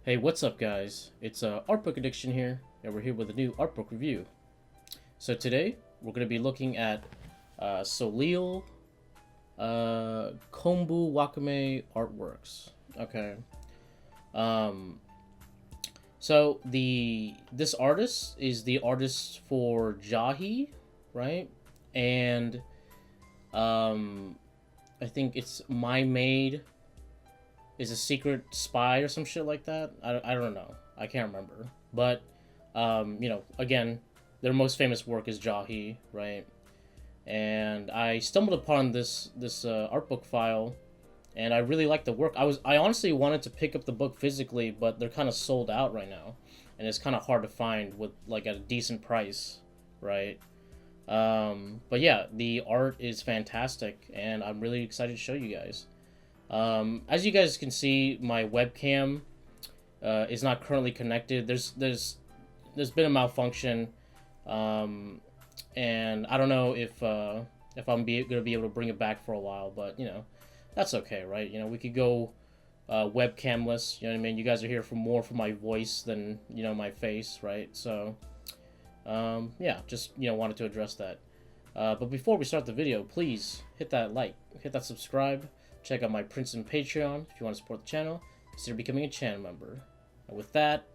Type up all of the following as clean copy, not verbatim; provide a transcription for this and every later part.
Hey, what's up, guys? It's Artbook Addiction here, and we're here with a new artbook review. So today, we're going to be looking at Soleil, Konbu Wakame artworks. Okay. Um, so this artist is the artist for Jahi, right? And I think it's My Maid is a secret spy or some shit like that. I don't know. I can't remember. But, again, their most famous work is Jahi, right? And I stumbled upon this art book file, and I really liked the work. I honestly wanted to pick up the book physically, but they're kind of sold out right now, and it's kind of hard to find with like at a decent price, right? But yeah, the art is fantastic, and I'm really excited to show you guys. As you guys can see, my webcam is not currently connected. There's been a malfunction, and I don't know if I'm gonna be able to bring it back for a while, but that's okay, right? We could go webcamless. You know what I mean? You guys are here for more for my voice than my face, right? So yeah, just wanted to address that. But before we start the video, please hit that like, hit that subscribe. Check out my Princeton Patreon if you want to support the channel. Consider becoming a channel member. And with that,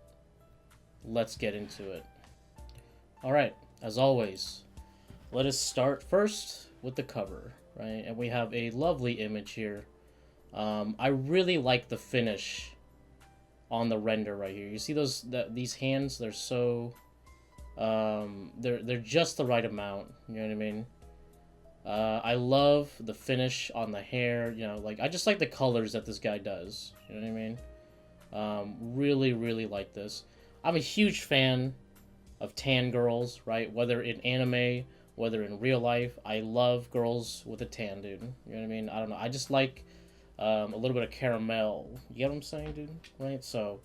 let's get into it. Alright, as always, let us start first with the cover, right? And we have a lovely image here. I really like the finish on the render right here. You see these hands? They're so they're just the right amount. You know what I mean? I love the finish on the hair, like, I just like the colors that this guy does, you know what I mean? Really, really like this. I'm a huge fan of tan girls, right? Whether in anime, whether in real life, I love girls with a tan, dude. You know what I mean? I don't know, I just like a little bit of caramel, you get what I'm saying, dude? Right? So,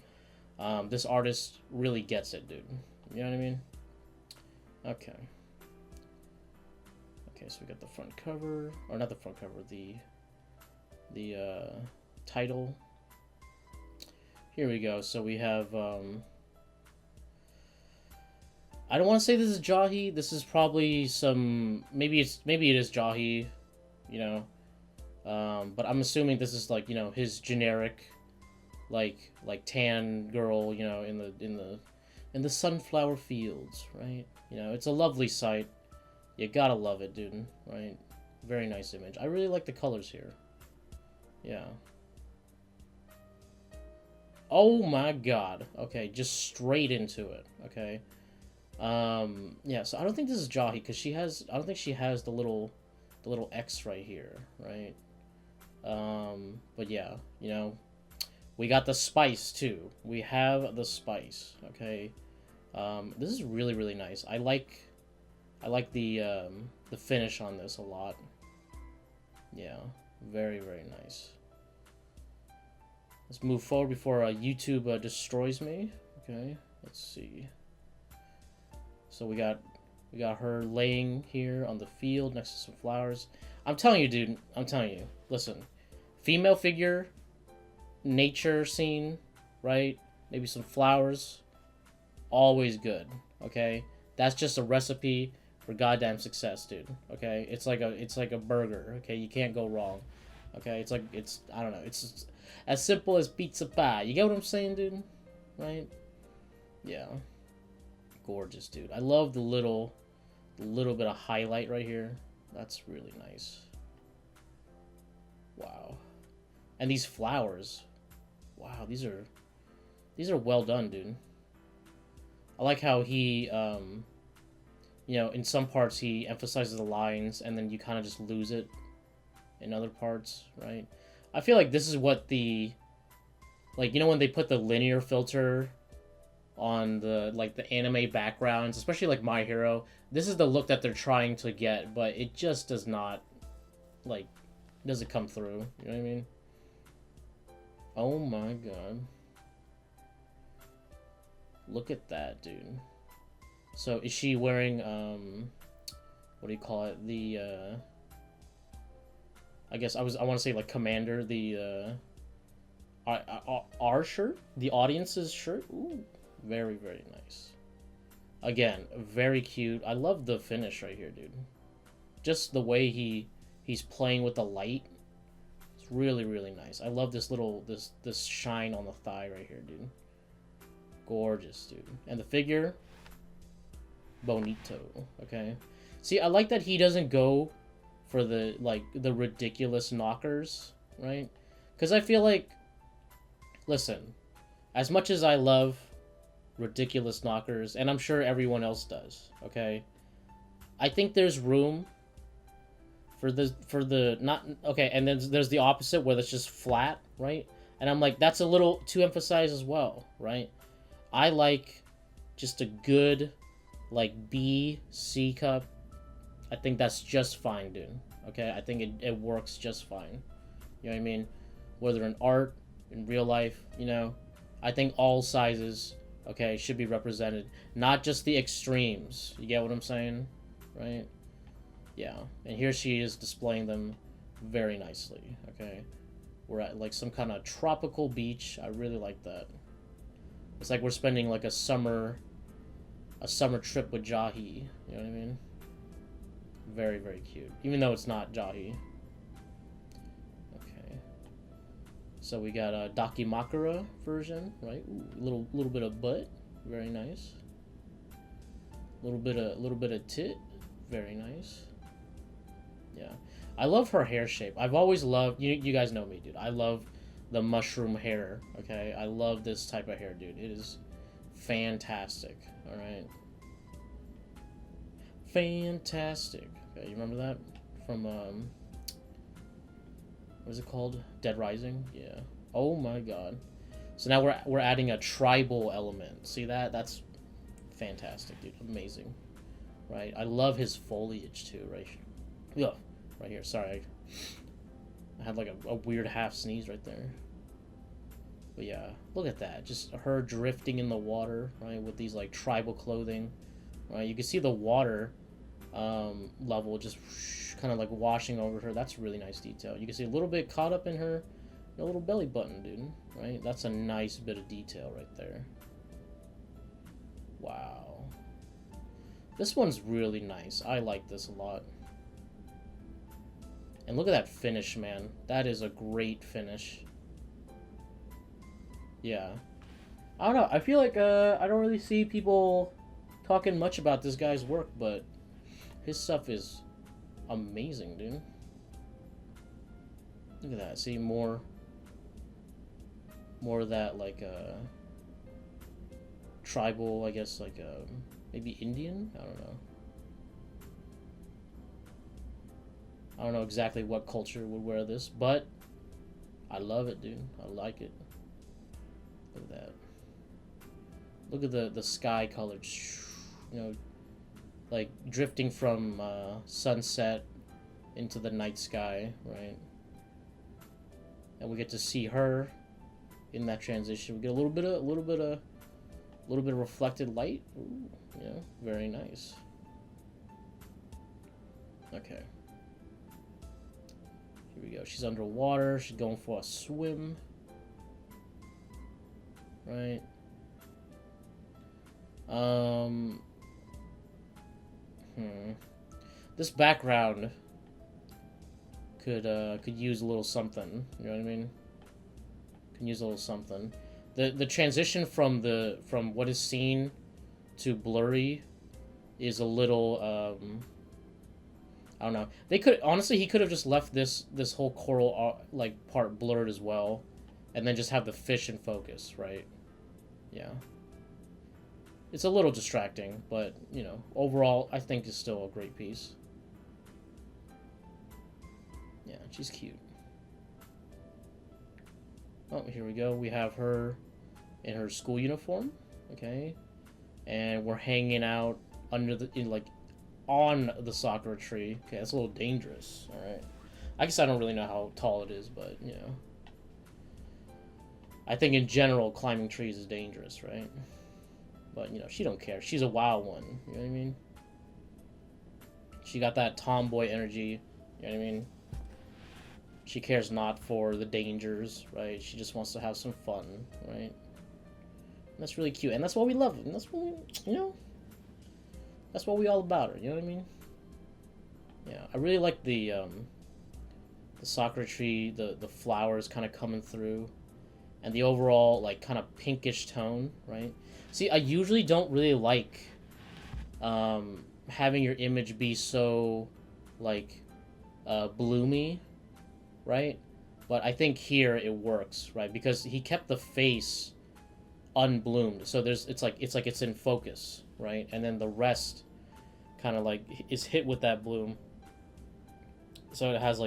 this artist really gets it, dude. You know what I mean? Okay. Okay, so we got the front cover, or not the front cover, the title. Here we go. So we have, I don't want to say this is Jahi. This is probably some, maybe it is Jahi, but I'm assuming this is like, his generic, like tan girl, in the sunflower fields, right? It's a lovely sight. You gotta love it, dude, right? Very nice image. I really like the colors here. Yeah. Oh my god. Okay, just straight into it, okay? Yeah, so I don't think this is Jahi, because I don't think she has the little X right here, right? But yeah, we got the spice, too. We have the spice, okay? This is really, really nice. I like the finish on this a lot. Yeah, very, very nice. Let's move forward before YouTube destroys me. Okay, let's see. So we got her laying here on the field next to some flowers. I'm telling you, dude. I'm telling you. Listen, female figure, nature scene, right? Maybe some flowers. Always good. Okay, that's just a recipe for goddamn success, dude. Okay, it's like a burger. Okay, you can't go wrong. Okay, I don't know, it's as simple as pizza pie. You get what I'm saying, dude? Right? Yeah. Gorgeous, dude. I love the little bit of highlight right here. That's really nice. Wow. And these flowers. Wow, these are well done, dude. I like how he in some parts he emphasizes the lines, and then you kind of just lose it in other parts, right? I feel like this is what the, like, when they put the linear filter on the anime backgrounds, especially like My Hero, this is the look that they're trying to get, but it just does not, doesn't come through, you know what I mean? Oh my god. Look at that, dude. So is she wearing what do you call it? The I guess I want to say like Commander, the our shirt, the audience's shirt. Ooh, very, very nice. Again, very cute. I love the finish right here, dude. Just the way he's playing with the light. It's really, really nice. I love this little this shine on the thigh right here, dude. Gorgeous, dude. And the figure, bonito. Okay. See, I like that he doesn't go for the the ridiculous knockers, right? Because I feel like, listen, as much as I love ridiculous knockers, and I'm sure everyone else does, okay, I think there's room for the not okay, and then there's the opposite where it's just flat, right? And I'm like, that's a little too emphasized as well, right? I like just a good like B, C cup. I think that's just fine, dude. Okay, I think it works just fine. You know what I mean? Whether in art, in real life, you know, I think all sizes, okay, should be represented, not just the extremes. You get what I'm saying, right? Yeah, and here she is displaying them very nicely. Okay, we're at like some kind of tropical beach. I really like that. It's like we're spending like a summer trip with Jahi. You know what I mean? Very, very cute. Even though it's not Jahi. Okay. So we got a Dakimakura version, right? Ooh, little bit of butt, very nice. Little bit of tit, very nice. Yeah, I love her hair shape. I've always loved you guys know me, dude. I love the mushroom hair. Okay, I love this type of hair, dude. It is fantastic. All right, fantastic. Okay, you remember that from what is it called? Dead Rising. Yeah. Oh my god. So now we're adding a tribal element. See that? That's fantastic, dude. Amazing. Right. I love his foliage too. Right. Yeah. Right here. Sorry. I had like a weird half sneeze right there. But yeah, look at that. Just her drifting in the water, right, with these like tribal clothing. Right. You can see the water level just kind of like washing over her. That's really nice detail. You can see a little bit caught up in her little belly button, dude. Right. That's a nice bit of detail right there. Wow. This one's really nice. I like this a lot. And look at that finish, man. That is a great finish. Yeah. I don't know. I feel like I don't really see people talking much about this guy's work, but his stuff is amazing, dude. Look at that. See, more of that, like, tribal, I guess, like, maybe Indian? I don't know. I don't know exactly what culture would wear this, but I love it, dude. I like it. Look at that. Look at the sky colors, you know, like drifting from sunset into the night sky, right? And we get to see her in that transition. We get a little bit of reflected light. Ooh, yeah, very nice. Okay. Here we go. She's underwater. She's going for a swim. Right. This background could use a little something. You know what I mean? Can use a little something. The transition from what is seen to blurry is a little I don't know. They could honestly, he could have just left this whole coral like part blurred as well, and then just have the fish in focus, right? Yeah. It's a little distracting, but you know, overall, I think it's still a great piece. Yeah, she's cute. Oh, here we go. We have her in her school uniform, okay, and we're hanging out under on the sakura tree. Okay, that's a little dangerous. All right, I guess I don't really know how tall it is, but you know, I think in general climbing trees is dangerous, right? But you know, she don't care. She's a wild one. You know what I mean? She got that tomboy energy. You know what I mean? She cares not for the dangers, right? She just wants to have some fun, right? And that's really cute, and that's why we love her. And that's what we, that's what we all about her. You know what I mean? Yeah, I really like the sakura tree, the flowers kind of coming through, and the overall like kind of pinkish tone, right? See, I usually don't really like having your image be so like bloomy, right? But I think here it works, right? Because he kept the face unbloomed, so it's in focus, right? And then the rest kind of like is hit with that bloom, so it has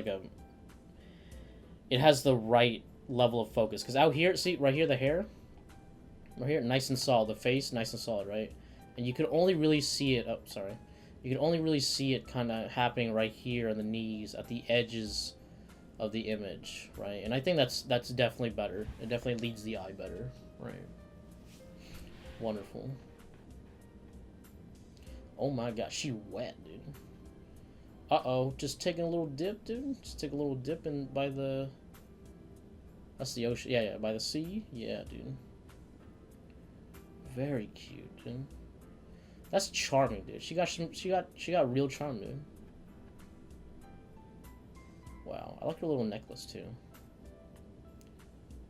the right level of focus. Because out here, see right here, the hair, right here, nice and solid. The face, nice and solid, right? And you can only really see it. Oh, sorry. You can only really see it kind of happening right here on the knees, at the edges of the image, right? And I think that's definitely better. It definitely leads the eye better, right? Wonderful. Oh my gosh, she wet, dude. Uh-oh, just taking a little dip, dude. Just take a little dip in by the... That's the ocean. Yeah, by the sea. Yeah, dude. Very cute, dude. That's charming, dude. She got real charm, dude. Wow, I like her little necklace too.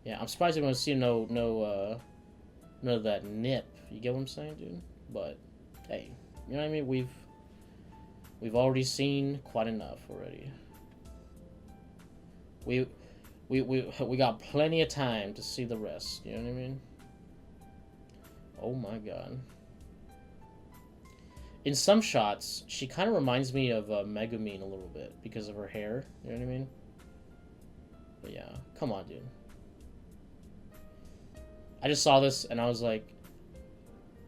Yeah, I'm surprised you're gonna see no of that nip. You get what I'm saying, dude? But hey, you know what I mean? We've already seen quite enough already. We got plenty of time to see the rest. You know what I mean? Oh my god. In some shots, she kind of reminds me of Megumin a little bit because of her hair. You know what I mean? But yeah, come on, dude. I just saw this and I was like,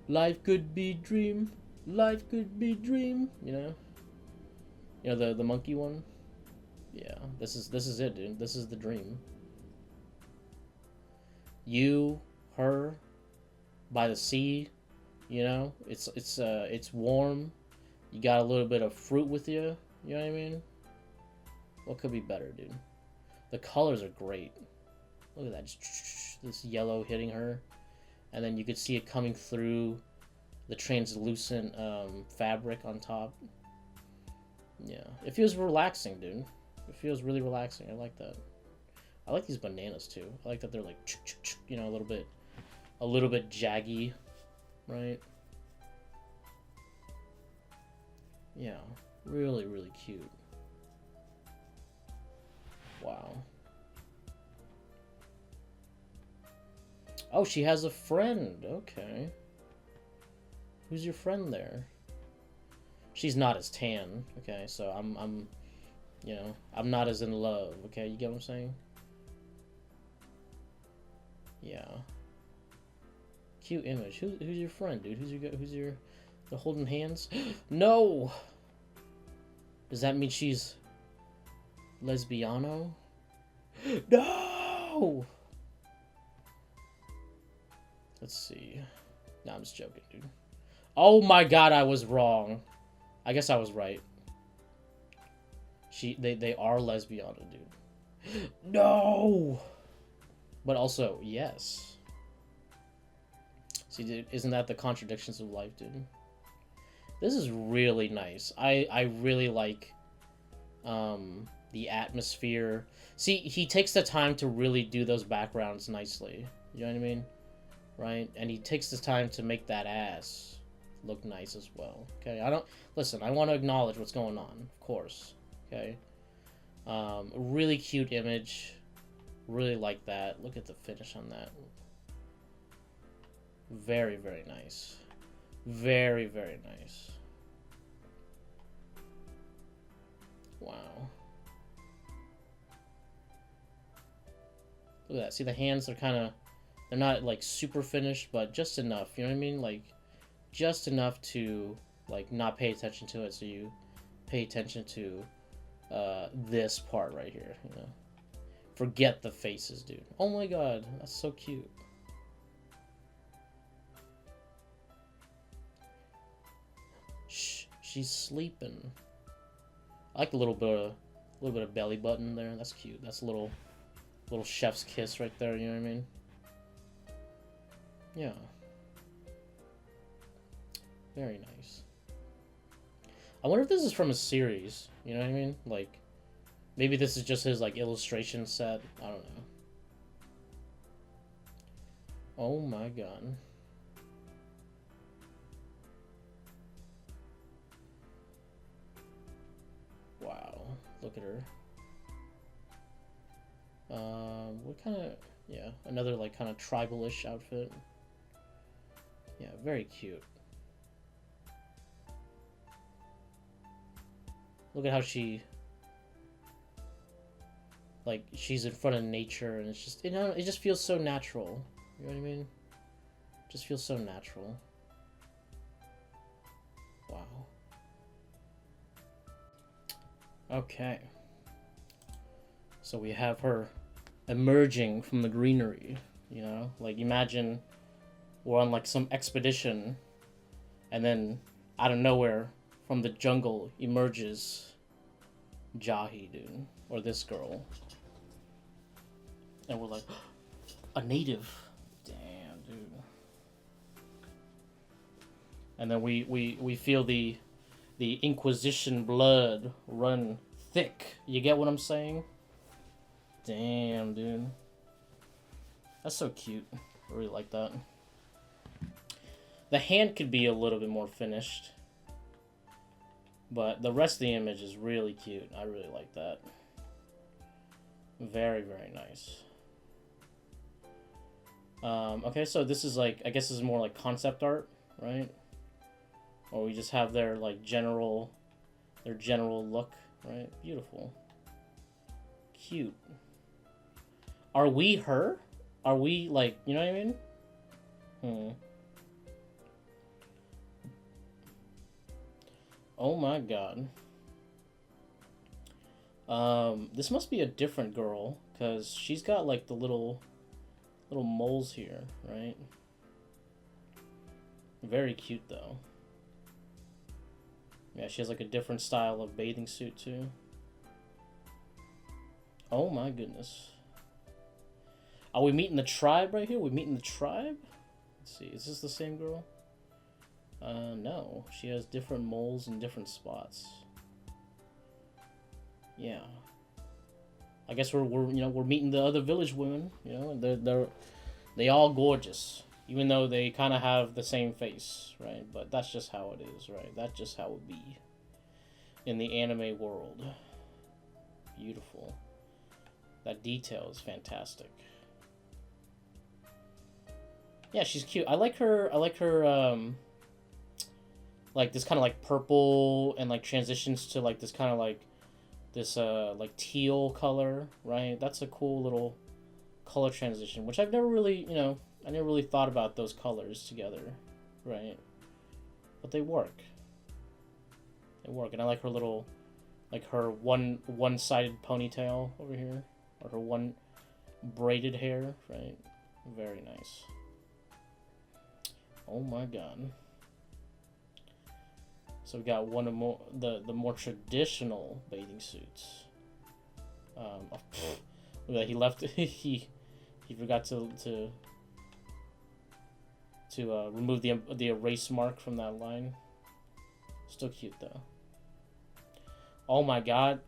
life could be dream, life could be dream. You know the monkey one. Yeah, this is it, dude. This is the dream. You, her, by the sea. You know, it's warm. You got a little bit of fruit with you. You know what I mean? What could be better, dude? The colors are great. Look at that, just this yellow hitting her, and then you could see it coming through the translucent fabric on top. Yeah, it feels relaxing, dude. It feels really relaxing. I like that. I like these bananas too. I like that they're like, you know, a little bit jaggy. Right? Yeah, really, really cute. Wow. Oh, she has a friend. Okay. Who's your friend there? She's not as tan. Okay, so I'm not as in love. Okay, you get what I'm saying? Yeah. Cute image. Who's your friend, dude? Who's your the holding hands? No. Does that mean she's lesbiano? No. Let's see. No, I'm just joking, dude. Oh my god, I was wrong. I guess I was right. They are lesbiana, dude. No. But also, yes. See, dude, isn't that the contradictions of life, dude? This is really nice. I really like the atmosphere. See, he takes the time to really do those backgrounds nicely. You know what I mean? Right? And he takes the time to make that ass look nice as well. Okay? Listen, I want to acknowledge what's going on, of course. Okay? Really cute image. Really like that. Look at the finish on that. Very, very nice. Very, very nice. Wow. Look at that. See, the hands are kind of... They're not, like, super finished, but just enough. You know what I mean? Like, just enough to, like, not pay attention to it, so you pay attention to this part right here, you know? Forget the faces, dude. Oh my god, that's so cute. Shh, she's sleeping. I like a little A little bit of belly button there. That's cute. That's a little chef's kiss right there. You know what I mean? Yeah. Very nice. I wonder if this is from a series. You know what I mean? Like, maybe this is just his like illustration set. I don't know. Oh my god. Wow. Look at her. What kind of... Yeah, another like kind of tribal-ish outfit. Yeah, very cute. Look at how she... Like, she's in front of nature, and it's just... You know, it just feels so natural. You know what I mean? It just feels so natural. Wow. Okay. So we have her emerging from the greenery, you know? Like, imagine we're on, like, some expedition, and then, out of nowhere, from the jungle, emerges Jahi, dude. Or this girl. And we're like, a native. Damn, dude. And then we feel the Inquisition blood run thick. You get what I'm saying? Damn, dude. That's so cute. I really like that. The hand could be a little bit more finished. But the rest of the image is really cute. I really like that. Very, very nice. Okay, so this is like, I guess this is more like concept art, right? Or we just have their like general look, right? Beautiful. Cute. Are we her? Are we like, you know what I mean? Oh my god. This must be a different girl, because she's got like the little moles here, right? Very cute though. Yeah, she has like a different style of bathing suit too. Oh my goodness. Are we meeting the tribe right here? We meeting the tribe? Let's see, is this the same girl? No. She has different moles in different spots. Yeah. I guess we're meeting the other village women, you know, and they all gorgeous. Even though they kind of have the same face, right? But that's just how it is, right? That's just how it be in the anime world. Beautiful. That detail is fantastic. Yeah, she's cute. I like her, like this kind of like purple and like transitions to like this kind of like this like teal color, right? That's a cool little color transition, which I've never really, you know, I never really thought about those colors together, right? But they work. They work, and I like her little, like her one-sided ponytail over here, or her one braided hair, right? Very nice. Oh my god. So we got one of the more traditional bathing suits. Oh, look at that, he left. he forgot to remove the erase mark from that line. Still cute though. Oh my god,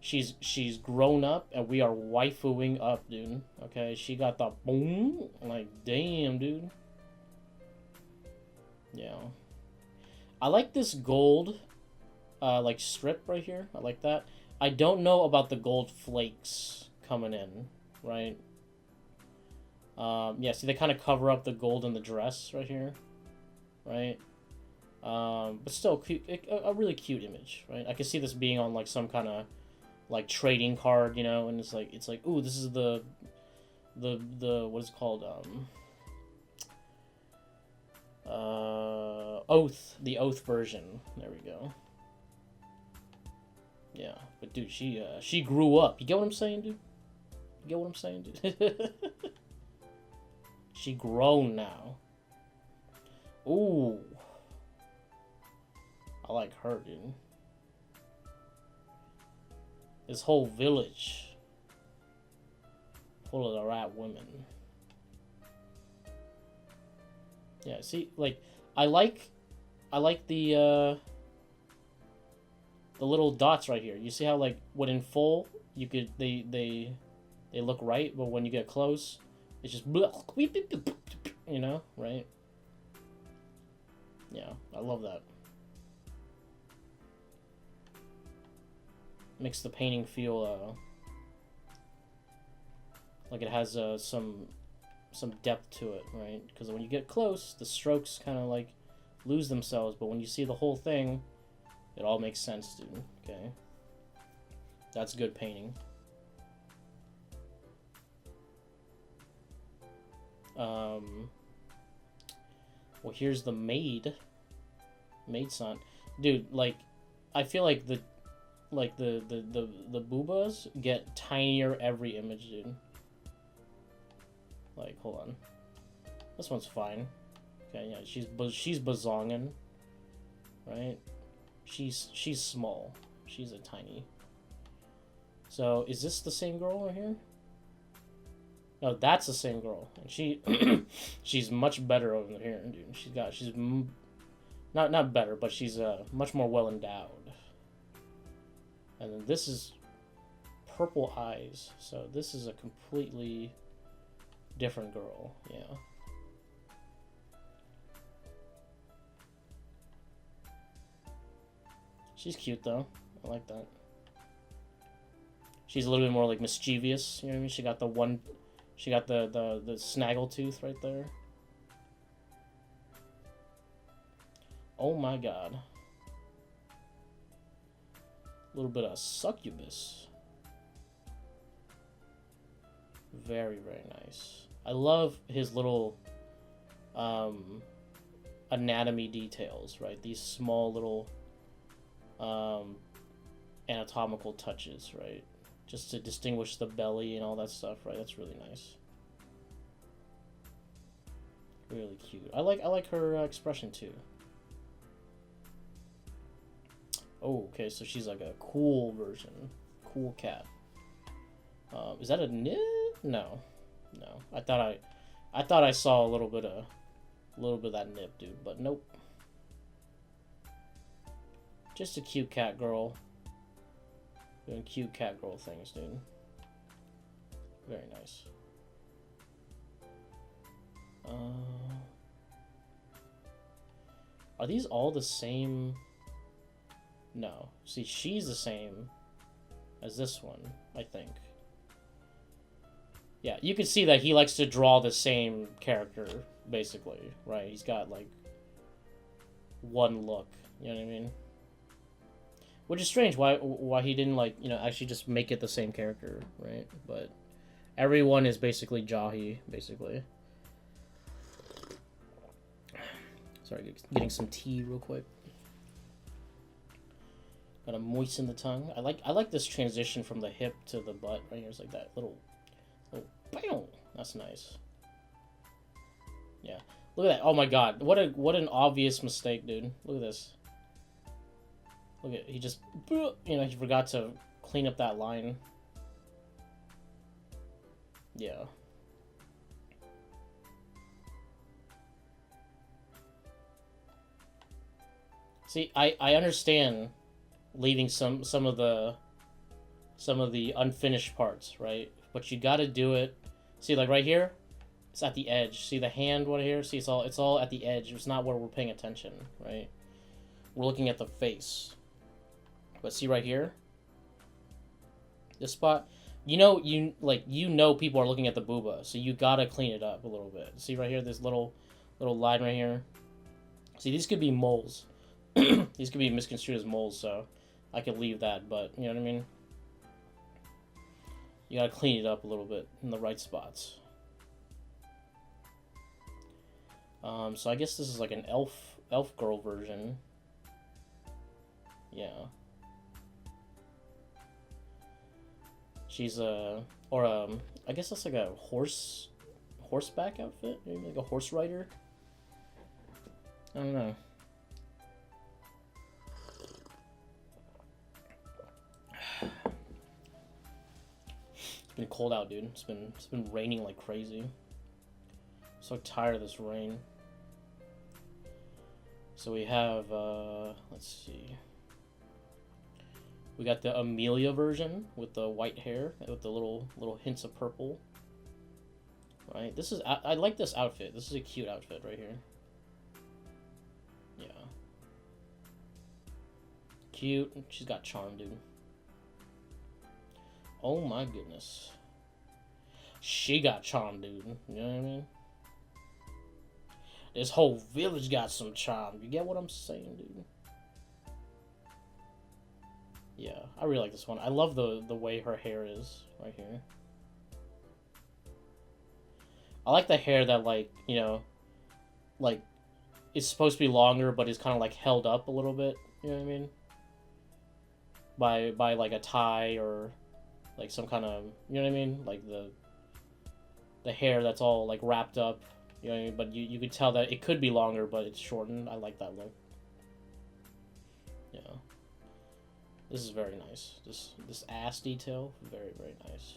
she's grown up and we are waifuing up, dude. Okay, she got the boom. Like damn, dude. Yeah. I like this gold, like strip right here. I like that. I don't know about the gold flakes coming in, right? Yeah, see, they kind of cover up the gold in the dress right here, right? But still, cute, a really cute image, right? I can see this being on like some kind of like trading card, you know, and it's like, ooh, this is the what is it called? Oath, the Oath version. There we go. Yeah, but dude, she grew up. You get what I'm saying, dude? You get what I'm saying, dude? She grown now. Ooh. I like her, dude. This whole village full of the rat women. Yeah, see, like, I like the little dots right here. You see how, like, when in full, you could, they look right, but when you get close, it's just, you know, right? Yeah, I love that. Makes the painting feel, like it has, some depth to it, right? Because when you get close, the strokes kind of, like, lose themselves, but when you see the whole thing, it all makes sense, dude. Okay? That's good painting. Well, here's the maid. Maid-san. Dude, like, I feel like the boobas get tinier every image, dude. Like, hold on. This one's fine. Okay, yeah, she's bazongin, right? She's small. She's a tiny. So, is this the same girl right here? No, that's the same girl, and she's much better over here, dude. She's not better, but she's much more well endowed. And then this is purple eyes, so this is a completely different girl. Yeah. She's cute though. I like that. She's a little bit more like mischievous. You know what I mean? She got the snaggle tooth right there. Oh my god. A little bit of succubus. Very, very nice. I love his little anatomy details, right? These small little anatomical touches, right? Just to distinguish the belly and all that stuff, right? That's really nice. Really cute. I like her expression too. Oh, okay, so she's like a cool version. Cool cat. Is that a nib? No. No. I thought I saw a little bit of that nib, dude, but nope. Just a cute cat girl. Doing cute cat girl things, dude. Very nice. Are these all the same? No. See, she's the same as this one, I think. Yeah, you can see that he likes to draw the same character, basically, right? He's got, like, one look, you know what I mean? Which is strange, why he didn't, like, you know, actually just make it the same character, right? But everyone is basically Jahi, basically. Sorry, getting some tea real quick. Gotta moisten the tongue. I like this transition from the hip to the butt right here. It's like that little bam. That's nice. Yeah. Look at that. Oh my god. What an obvious mistake, dude. Look at this. Look at, he just, you know, he forgot to clean up that line. Yeah. See, I understand leaving some of the unfinished parts, right? But you got to do it. See, like right here, it's at the edge. See the hand one here? See, it's all at the edge. It's not where we're paying attention, right? We're looking at the face. But see right here? This spot, you know people are looking at the booba, so you got to clean it up a little bit. See right here, this little line right here? See, these could be moles. These could be misconstrued as moles, so I could leave that, but you know what I mean? You gotta clean it up a little bit in the right spots. So I guess this is like an elf girl version. Yeah. She's I guess that's like a horseback outfit? Maybe like a horse rider? I don't know. It's been cold out, dude. It's been raining like crazy. So tired of this rain. So we have let's see. We got the Amelia version with the white hair with the little hints of purple. Right? This is I like this outfit. This is a cute outfit right here. Yeah. Cute. She's got charm, dude. Oh my goodness. She got charm, dude. You know what I mean? This whole village got some charm. You get what I'm saying, dude? Yeah, I really like this one. I love the way her hair is right here. I like the hair that, like, you know, like, it's supposed to be longer, but it's kind of, like, held up a little bit. You know what I mean? By like, a tie or, like, some kind of, you know what I mean? Like, the hair that's all, like, wrapped up. You know what I mean? But you could tell that it could be longer, but it's shortened. I like that look. Yeah. This is very nice. This ass detail, very, very nice.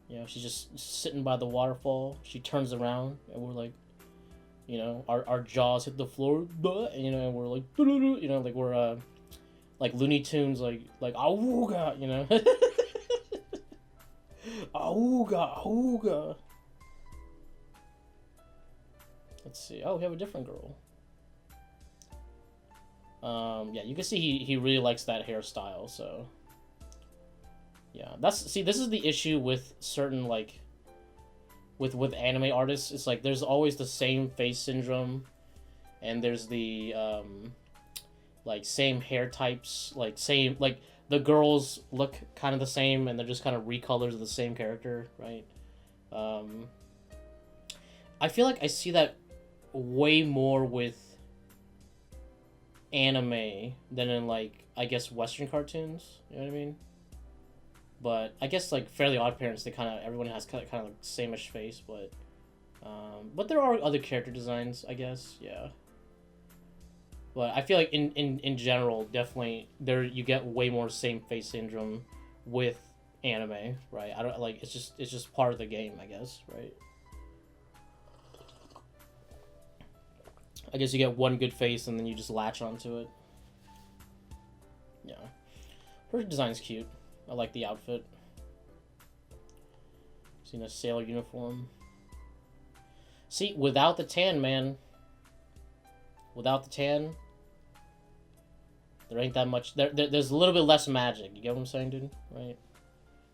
You know, she's just sitting by the waterfall. She turns around, and we're like, you know, our jaws hit the floor, and, you know, and we're like, you know, like we're like Looney Tunes, like auga, you know, auga, auga. Let's see. Oh, we have a different girl. Yeah, you can see he really likes that hairstyle, so yeah. This is the issue with certain, like, with anime artists. It's like there's always the same face syndrome, and there's the like same hair types, like the girls look kind of the same, and they're just kind of recolors of the same character, right? I feel like I see that way more with anime than in, like, I guess Western cartoons. You know what I mean? But I guess, like, Fairly Odd Parents, they kind of, everyone has kind of like same-ish face, but there are other character designs, I guess. Yeah. But I feel like in general, definitely you get way more same face syndrome with anime, right? I don't like, it's just part of the game, I guess, right? I guess you get one good face and then you just latch onto it. Yeah. Her design's cute. I like the outfit. She's in a sailor uniform. See, without the tan, man. Without the tan, there ain't that much. There's a little bit less magic. You get what I'm saying, dude? Right?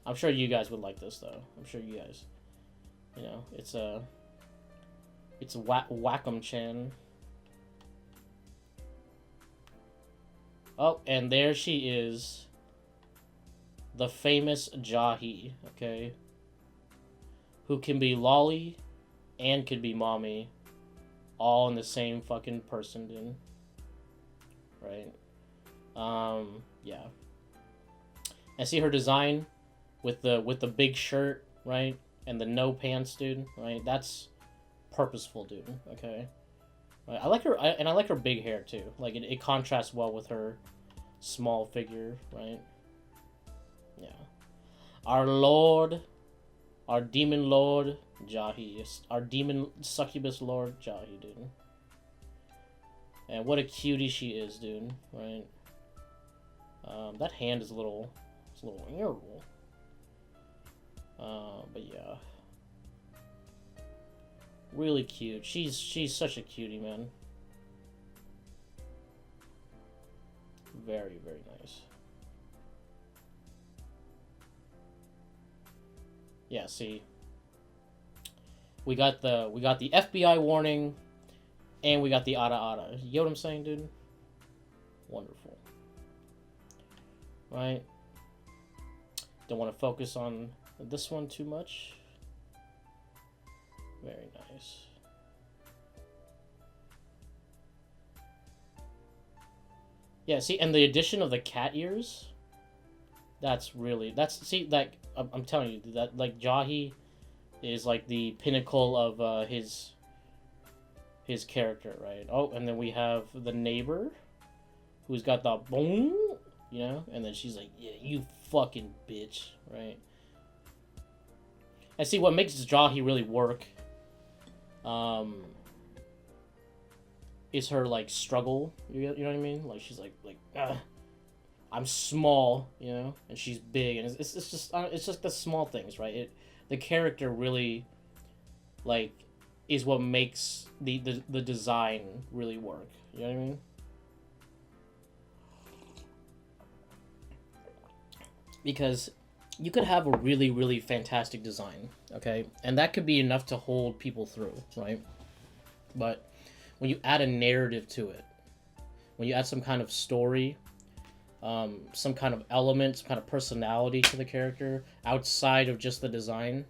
I'm sure you guys would like this, though. I'm sure you guys. You know, it's a Wakame-chan. Oh, and there she is. The famous Jahi, okay? Who can be lolly and could be mommy. All in the same fucking person, dude. Right? Yeah. And see her design with the big shirt, right? And the no pants, dude, right? That's purposeful, dude, okay? Right. I like her, and I like her big hair too. Like it contrasts well with her small figure, right? Yeah. Our lord, our demon lord, Jahi. Our demon succubus lord, Jahi, dude. And what a cutie she is, dude. Right? That hand is a little weird. But yeah. Really cute. She's such a cutie, man. Very, very nice. Yeah, see. We got the FBI warning, and we got the Ara Ara. You get what I'm saying, dude? Wonderful. Right? Don't want to focus on this one too much. Very nice. Yeah, see, and the addition of the cat ears, see, like, I'm telling you, that, like, Jahi is, like, the pinnacle of, his character, right? Oh, and then we have the neighbor, who's got the boom, you know? And then she's like, yeah, you fucking bitch, right? And see, what makes Jahi really work is her, like, struggle, you know what I mean? Like, she's like, I'm small, you know? And she's big, and it's just the small things, right? The character really, like, is what makes the design really work, you know what I mean? Because you could have a really, really fantastic design, okay? And that could be enough to hold people through, right? But when you add a narrative to it, when you add some kind of story, some kind of element, some kind of personality to the character outside of just the design,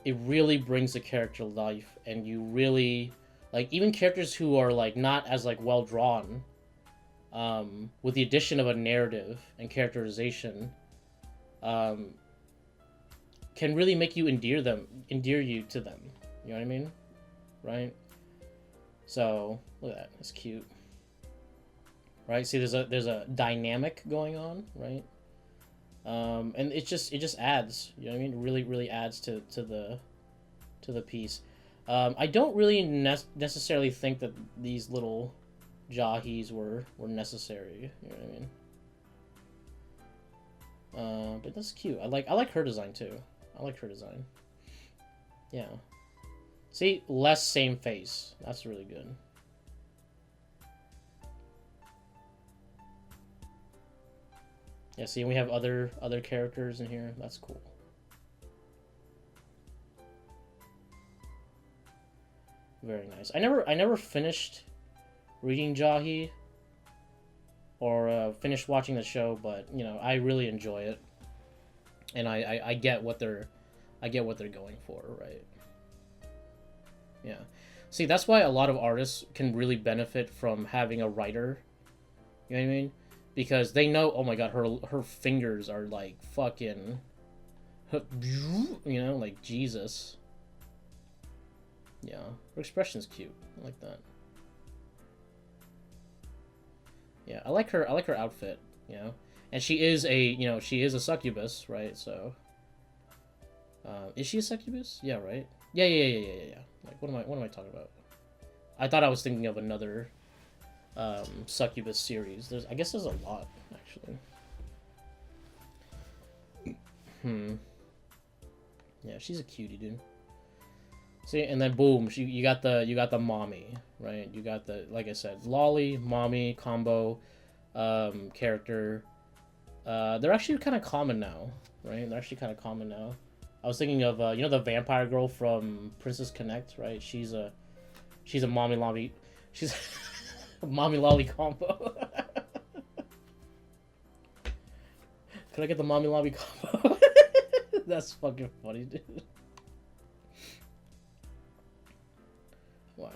it really brings the character to life. And you really, like, even characters who are, like, not as, like, well drawn, with the addition of a narrative and characterization, can really make you endear you to them. You know what I mean? Right? So look at that. It's cute. Right? See, there's a dynamic going on, right? And it just adds. You know what I mean? It really, really adds to the piece. I don't really necessarily think that these little Jahis were necessary. You know what I mean? But that's cute. I like her design too. I like her design. Yeah. See, less same face. That's really good. Yeah, see, we have other characters in here. That's cool. Very nice. I never finished reading Jahi or finished watching the show, but you know, I really enjoy it. And I get what they're going for, right? Yeah. See, that's why a lot of artists can really benefit from having a writer. You know what I mean? Because they know, oh my god, her fingers are like fucking, you know, like Jesus. Yeah, her expression's cute. I like that. Yeah, I like her outfit, you know. And she is a succubus, right? So, is she a succubus? Yeah, right. Yeah. Like, what am I talking about? I thought I was thinking of another succubus series. I guess there's a lot actually. Yeah, she's a cutie, dude. See, and then boom, you got the mommy, right? You got the, like I said, lolly, mommy combo character. They're actually kind of common now, right? They're actually kind of common now. I was thinking of you know, the vampire girl from Princess Connect, right? She's a mommy lolly. She's a mommy lolly combo. Could I get the mommy lolly combo? That's fucking funny, dude. Wow.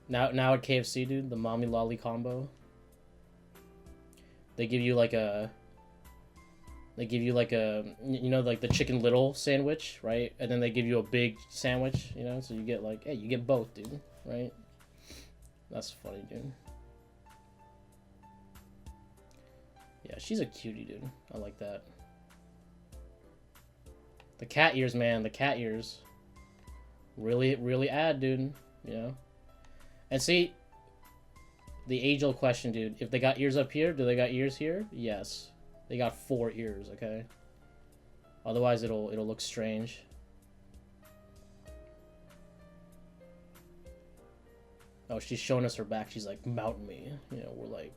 Now at KFC, dude, the mommy lolly combo. They give you like a, you know, like the Chicken Little sandwich, right? And then they give you a big sandwich, you know, so you get like, hey, you get both, dude, right? That's funny, dude. Yeah, she's a cutie, dude. I like that. The cat ears, man, the cat ears. Really, really add, dude, you know? And see, the age-old question, dude. If they got ears up here, do they got ears here? Yes. They got 4 ears, okay? Otherwise, it'll look strange. Oh, she's showing us her back. She's like, mount me. You know, we're like,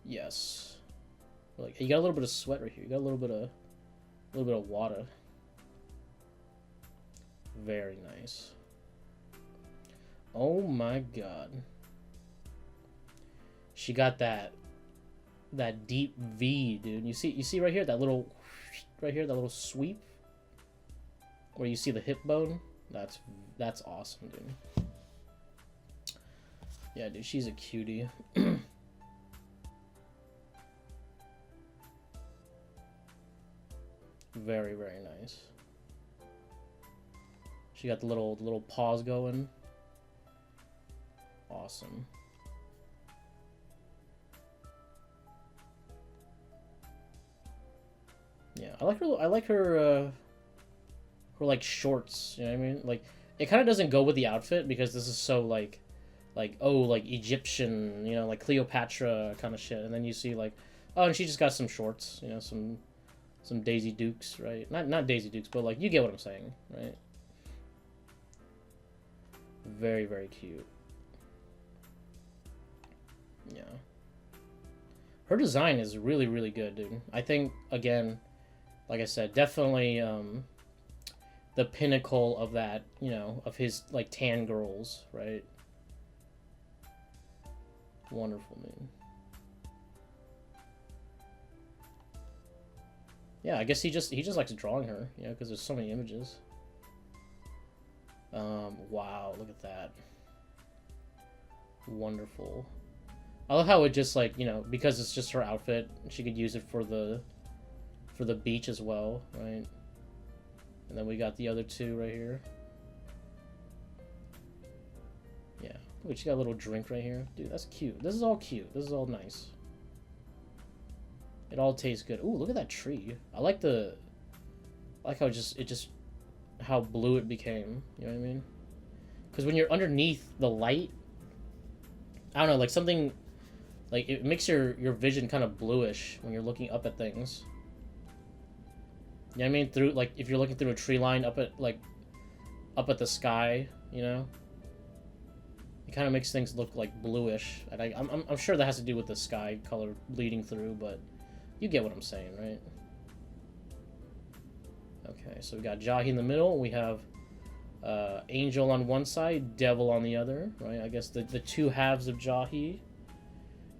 yes. We're like, hey, you got a little bit of sweat right here. You got a little bit of water. Very nice. Oh my god. She got that deep V, dude. You see right here, that little sweep where you see the hip bone? That's awesome, dude. Yeah, dude, she's a cutie. Very, very nice. She got the little paws going. Awesome. Yeah, I like her like shorts. You know what I mean? Like it kind of doesn't go with the outfit because this is so like oh like Egyptian, you know, like Cleopatra kind of shit. And then you see like oh, and she just got some shorts, you know, some Daisy Dukes, right? Not Daisy Dukes, but like you get what I'm saying, right? Very very cute. Yeah. Her design is really really good, dude. I think again, like I said, definitely the pinnacle of that, you know, of his like tan girls, right? Wonderful, man. Yeah, I guess he just likes drawing her, you know, because there's so many images. Wow, look at that. Wonderful. I love how it just like, you know, because it's just her outfit, she could use it for the beach as well, right? And then we got the other two right here. Yeah. Look, she got a little drink right here. Dude, that's cute. This is all cute. This is all nice. It all tastes good. Ooh, look at that tree. I like how how blue it became. You know what I mean? Because when you're underneath the light, I don't know, like something, like it makes your vision kind of bluish when you're looking up at things. You know what I mean? Through like if you're looking through a tree line up at the sky, you know, it kind of makes things look like bluish, and I'm sure that has to do with the sky color bleeding through, but you get what I'm saying, right? Okay, so we got Jahi in the middle. We have Angel on one side, Devil on the other, right? I guess the two halves of Jahi.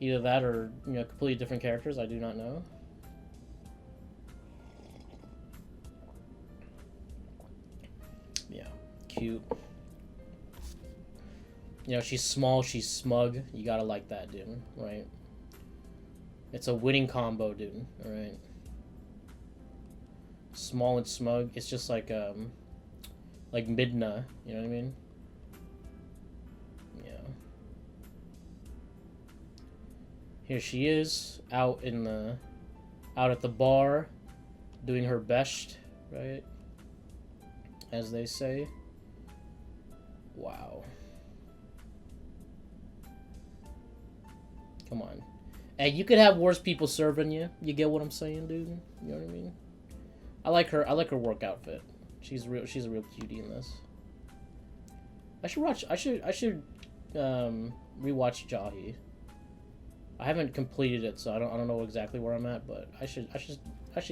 Either that or, you know, completely different characters. I do not know. Yeah, cute. You know, she's small, she's smug. You gotta like that, dude, right? It's a winning combo, dude, alright? Small and smug. It's just like Midna, you know what I mean? Yeah. Here she is, out at the bar, doing her best, right? As they say. Wow. Come on. Hey, you could have worse people serving you. You get what I'm saying, dude? You know what I mean? I like her work outfit. She's a real cutie in this. I should rewatch Jahi. I haven't completed it, so I don't know exactly where I'm at, but I should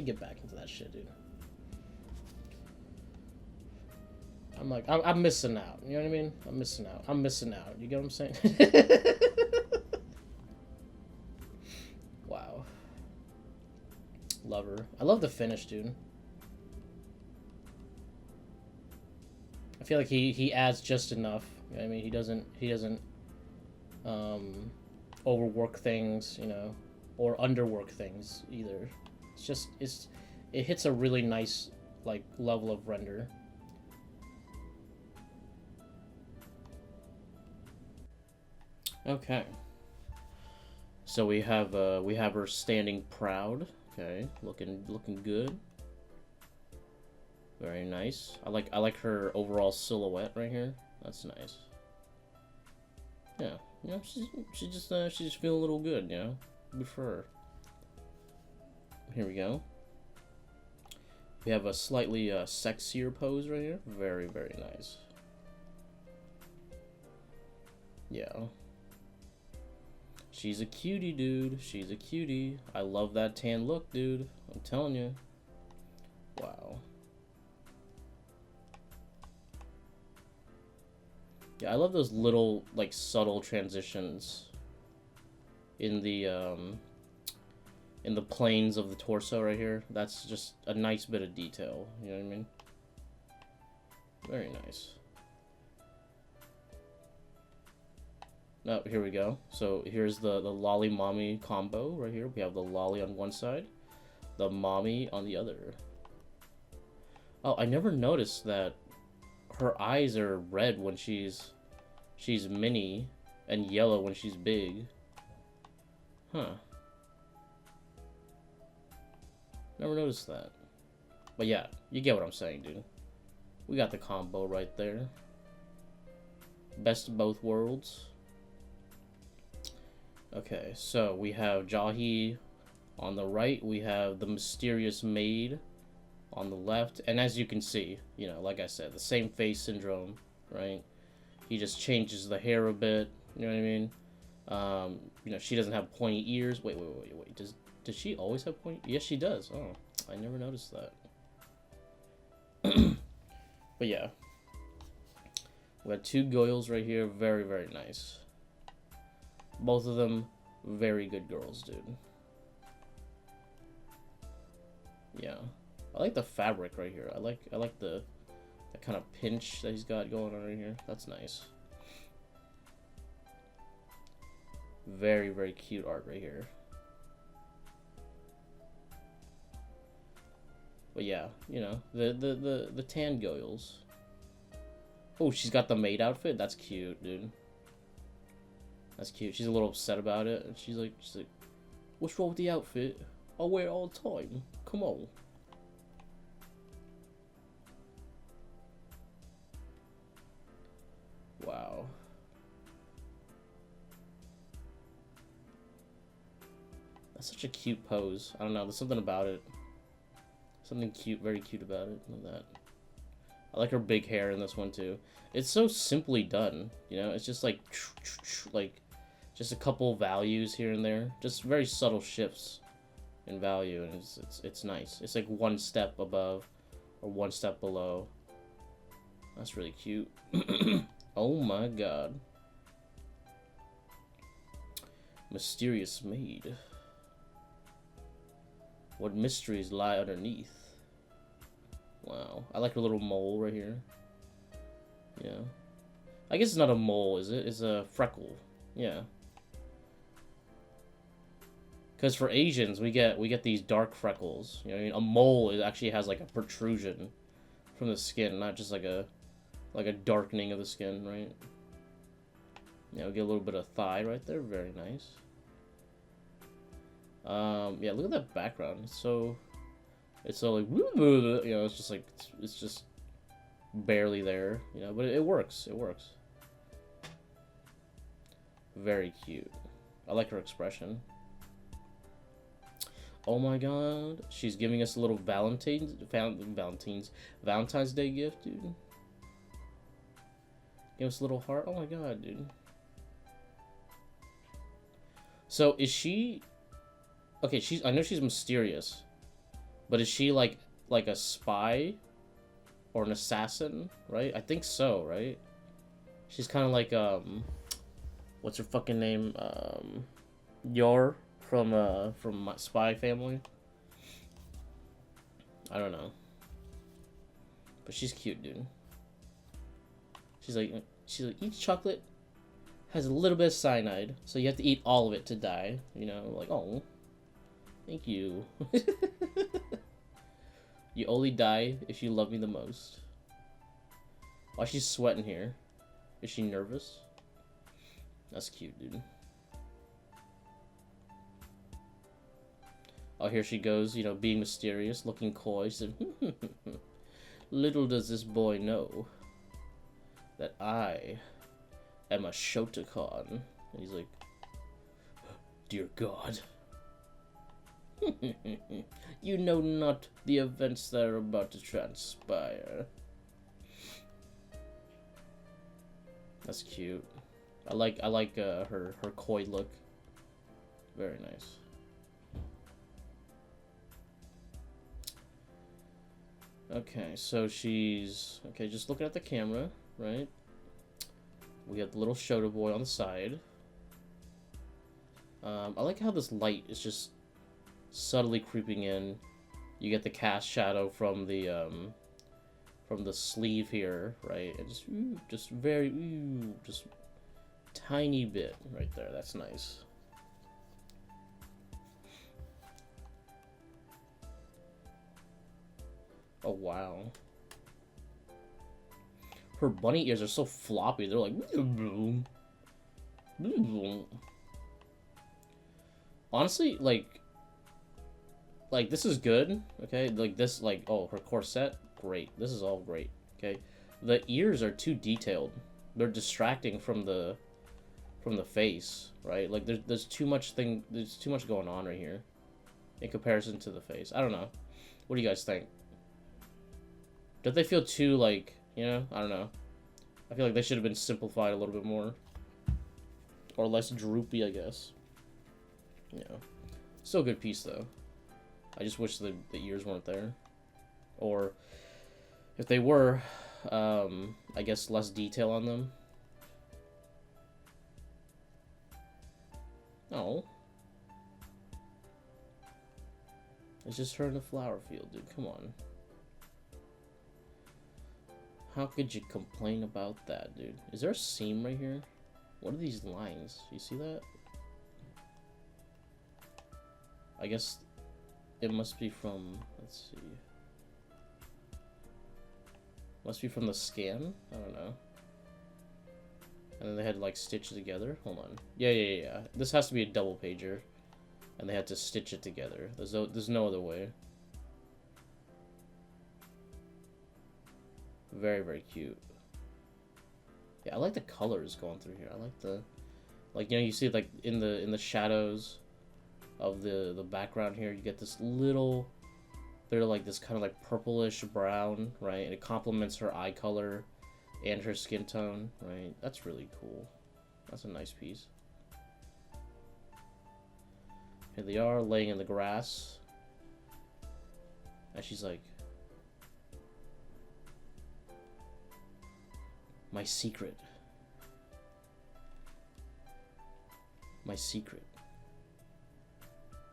get back into that shit, dude. I'm missing out. You know what I mean? I'm missing out. You get what I'm saying? Wow. Love her. I love the finish, dude. I feel like he adds just enough. You know what I mean? He doesn't overwork things, you know, or underwork things either. It hits a really nice like level of render. Okay. So we have her standing proud. Okay, looking good. Very nice. I like her overall silhouette right here. That's nice. Yeah, you know, she just feel a little good, you know. Good for her. Here we go. We have a slightly sexier pose right here. Very very nice. Yeah. She's a cutie, dude. She's a cutie. I love that tan look, dude. I'm telling you. Wow. Yeah, I love those little, like, subtle transitions in the planes of the torso right here. That's just a nice bit of detail. You know what I mean? Very nice. Oh, here we go. So here's the lolly mommy combo right here. We have the lolly on one side, the mommy on the other. Oh, I never noticed that her eyes are red when she's mini and yellow when she's big. Huh. Never noticed that. But yeah, you get what I'm saying, dude. We got the combo right there. Best of both worlds. Okay, so we have Jahi on the right. We have the mysterious Maid on the left. And as you can see, you know, like I said, the same face syndrome, right? He just changes the hair a bit. You know what I mean? You know, she doesn't have pointy ears. Wait. Does she always have pointy? Yes, she does. Oh, I never noticed that. But yeah, we got two Goyles right here. Very, very nice. Both of them very good girls, dude. Yeah, I like the fabric right here. I like the that kind of pinch that he's got going on right here. That's nice. Very, very cute art right here. But yeah, you know, the tan Goyles. Oh, she's got the maid outfit. That's cute, dude. That's cute. She's a little upset about it, and she's like, "What's wrong with the outfit? I wear it all the time. Come on." Wow. That's such a cute pose. I don't know. There's something about it. Something cute, very cute about it. Love that. I like her big hair in this one too. It's so simply done, you know. It's just like just a couple values here and there, just very subtle shifts in value, and it's nice. It's like one step above or one step below. That's really cute. Oh my god. Mysterious Maid. What mysteries lie underneath? Wow. I like her little mole right here. Yeah. I guess it's not a mole, is it? It's a freckle. Yeah. Because for Asians, we get these dark freckles. You know what I mean? A mole actually has like a protrusion from the skin, not just like a darkening of the skin, right? Yeah, we get a little bit of thigh right there. Very nice. Yeah, look at that background. It's so like, you know, it's just like, it's just barely there, you know, but it works. It works. Very cute. I like her expression. Oh my god, she's giving us a little Valentine's Day gift, dude. Give us a little heart. Oh my god, dude. So is she? Okay, I know she's mysterious, but is she like a spy or an assassin? Right? I think so. Right? She's kind of like what's her fucking name? Yor from my Spy Family. I don't know, but she's cute, dude. She's like each chocolate has a little bit of cyanide, so you have to eat all of it to die. You know, like, oh, thank you. You only die if you love me the most. Why she's sweating here? Is she nervous? That's cute, dude. Oh, here she goes, you know, being mysterious, looking coy. She said, little does this boy know that I am a Shotokan. And he's like, dear God. You know not the events that are about to transpire. That's cute. I like her coy look. Very nice. Okay, so she's just looking at the camera, right? We have the little Shota boy on the side. I like how this light is just subtly creeping in. You get the cast shadow from the sleeve here, right? And just very just tiny bit right there. That's nice. Oh wow. Her bunny ears are so floppy. They're like honestly, like like, this is good, okay? Like, this, like, oh, her corset, great. This is all great, okay? The ears are too detailed. They're distracting from the face, right? Like, there's too much going on right here in comparison to the face. I don't know. What do you guys think? Don't they feel too, like, you know? I don't know. I feel like they should have been simplified a little bit more. Or less droopy, I guess. You know. Still a good piece, though. I just wish the ears weren't there. Or, if they were, I guess less detail on them. Oh. It's just her in the flower field, dude. Come on. How could you complain about that, dude? Is there a seam right here? What are these lines? You see that? I guess it must be from, let's see. Must be from the scan? I don't know. And then they had to, like, stitch it together. Hold on. Yeah. This has to be a double pager. And they had to stitch it together. There's no other way. Very, very cute. Yeah, I like the colors going through here. I like the, like, you know, you see, like, in the shadows of the background here, you get this little, they're like this kind of like purplish brown, right? And it complements her eye color and her skin tone, right? That's really cool. That's a nice piece. Here they are, laying in the grass. And she's like, my secret. My secret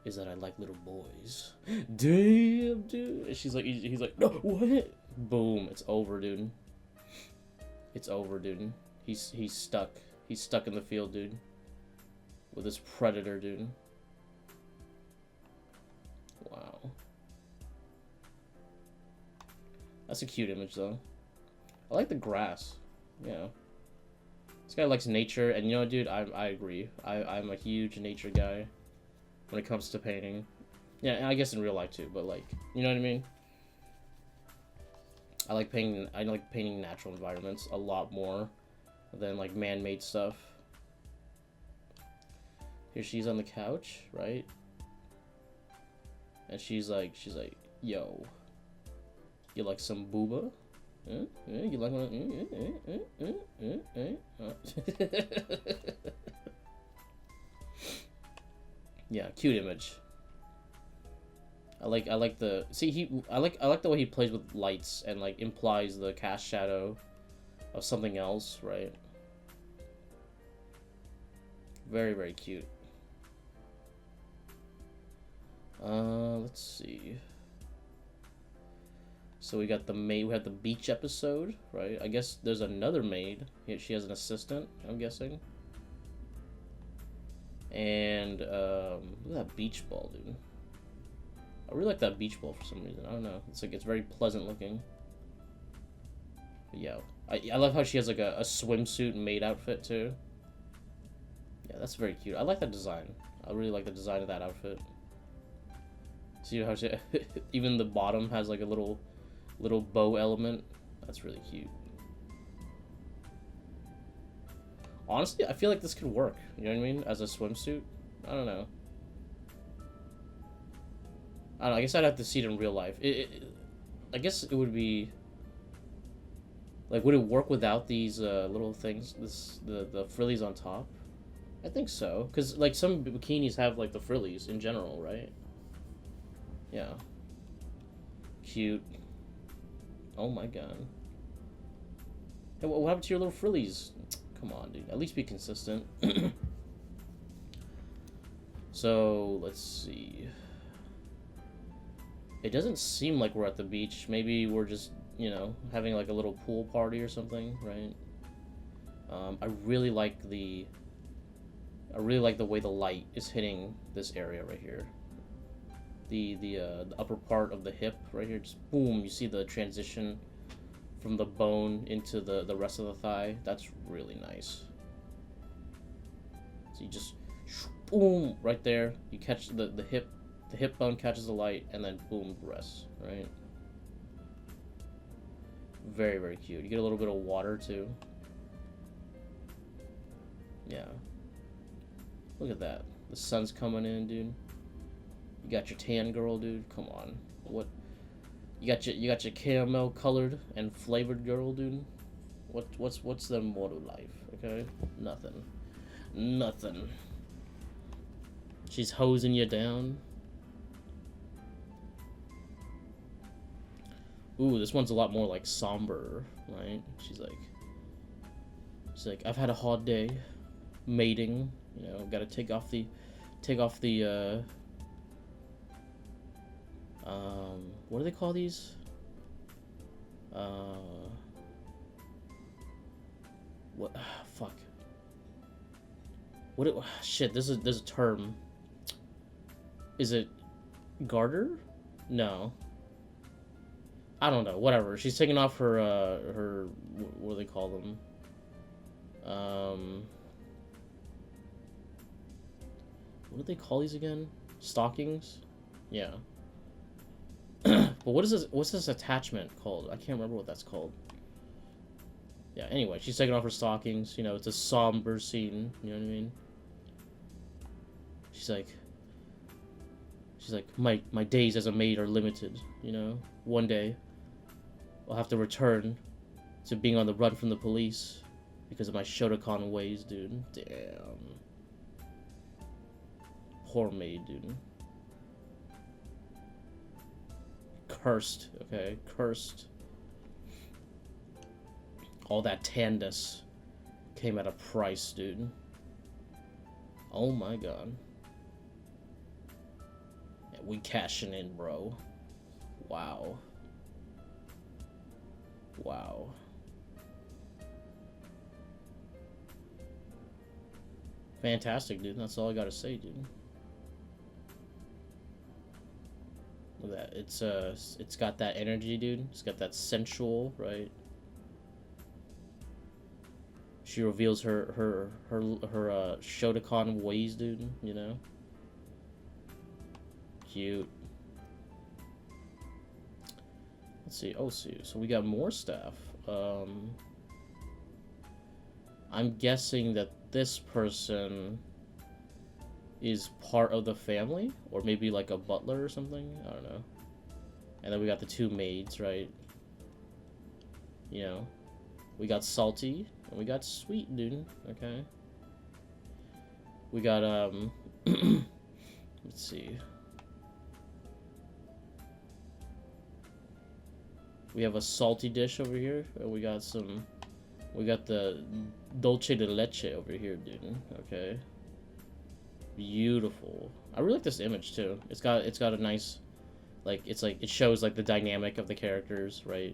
is that I like little boys. Damn, dude. And she's like, he's like, no, what? Boom, it's over, dude. It's over, dude. He's stuck. He's stuck in the field, dude. With this predator, dude. Wow. That's a cute image, though. I like the grass. Yeah. This guy likes nature, and you know, dude, I agree. I'm a huge nature guy when it comes to painting. Yeah, and I guess in real life too, but like, you know what I mean? I like painting natural environments a lot more than like man-made stuff. Here she's on the couch, right? And she's like, yo, you like some booba? You like one? Yeah, cute image. I like the I like the way he plays with lights and like implies the cast shadow of something else, right? Very, very cute. Let's see. So we got the maid. We had the beach episode, right? I guess there's another maid. She has an assistant, I'm guessing. And look at that beach ball, dude. I really like that beach ball for some reason. I don't know. It's like it's very pleasant looking. But yeah, I love how she has like a swimsuit maid outfit too. Yeah, that's very cute. I like that design. I really like the design of that outfit. See how she even the bottom has like a little bow element. That's really cute. Honestly, I feel like this could work. You know what I mean? As a swimsuit. I don't know. I guess I'd have to see it in real life. I guess it would be like, would it work without these little things? The frillies on top. I think so, because like some bikinis have like the frillies in general, right? Yeah. Cute. Oh my god. Hey, what happened to your little frillies? Come on, dude. At least be consistent. So, let's see. It doesn't seem like we're at the beach. Maybe we're just, you know, having like a little pool party or something, right? I really like the way the light is hitting this area right here. The upper part of the hip right here, just boom, you see the transition from the bone into the rest of the thigh. That's really nice. So you just boom right there. You catch the hip the hip bone catches the light, and then boom, rests, right? Very, very cute. You get a little bit of water, too. Yeah. Look at that. The sun's coming in, dude. You got your tan girl, dude. Come on. What? You got your caramel colored and flavored girl, dude. What's the more to life? Okay, nothing. Nothing. She's hosing you down. Ooh, this one's a lot more like somber, right? She's like, I've had a hard day, mating. You know, got to take off the, what do they call these? What? Fuck. What? Shit. There's a term. Is it garter? No. I don't know. Whatever. She's taking off her what do they call them? What do they call these again? Stockings? Yeah. But what is this? What's this attachment called? I can't remember what that's called. Yeah. Anyway, she's taking off her stockings. You know, it's a somber scene. You know what I mean? She's like, my days as a maid are limited. You know, one day I'll have to return to being on the run from the police because of my Shotokan ways, dude. Damn. Poor maid, dude. Cursed, okay? Cursed. All that tanness came at a price, dude. Oh my god. Yeah, we cashing in, bro. Wow. Wow. Fantastic, dude. That's all I gotta say, dude. Look at that. It's got that energy, dude. It's got that sensual, right? She reveals her Shotokan ways, dude, you know? Cute. Let's see. Oh, see. So we got more stuff. I'm guessing that this person is part of the family, or maybe like a butler or something. I don't know. And then we got the two maids, right? You know, we got salty and we got sweet, dude. Okay. We got let's see. We have a salty dish over here, and we got the dulce de leche over here, dude. Okay. Beautiful. I really like this image too. It's got a nice, like, it shows like the dynamic of the characters, right?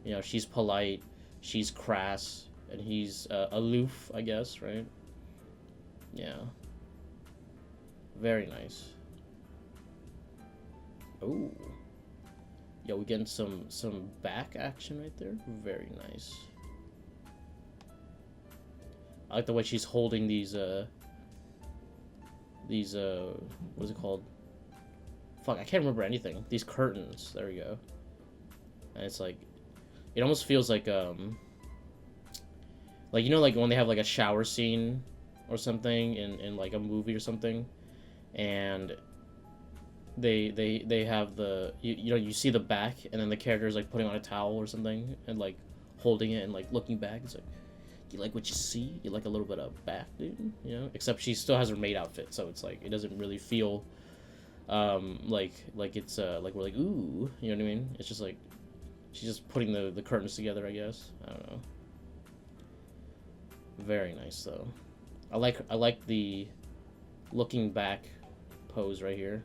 You know, she's polite, she's crass, and he's aloof, I guess, right? Yeah. Very nice. Ooh. Yeah, we're getting some back action right there. Very nice. I like the way she's holding these what is it called? Fuck, I can't remember anything. These curtains. There we go. And it's like, it almost feels like you know, like when they have like a shower scene or something in like a movie or something, and they have the you know, you see the back, and then the character is like putting on a towel or something and like holding it and like looking back. It's like, you like what you see? You like a little bit of back, dude? You know? Except she still has her maid outfit, so it's like, it doesn't really feel like it's like we're like, ooh, you know what I mean? It's just like she's just putting the curtains together, I guess. I don't know. Very nice though. I like the looking back pose right here.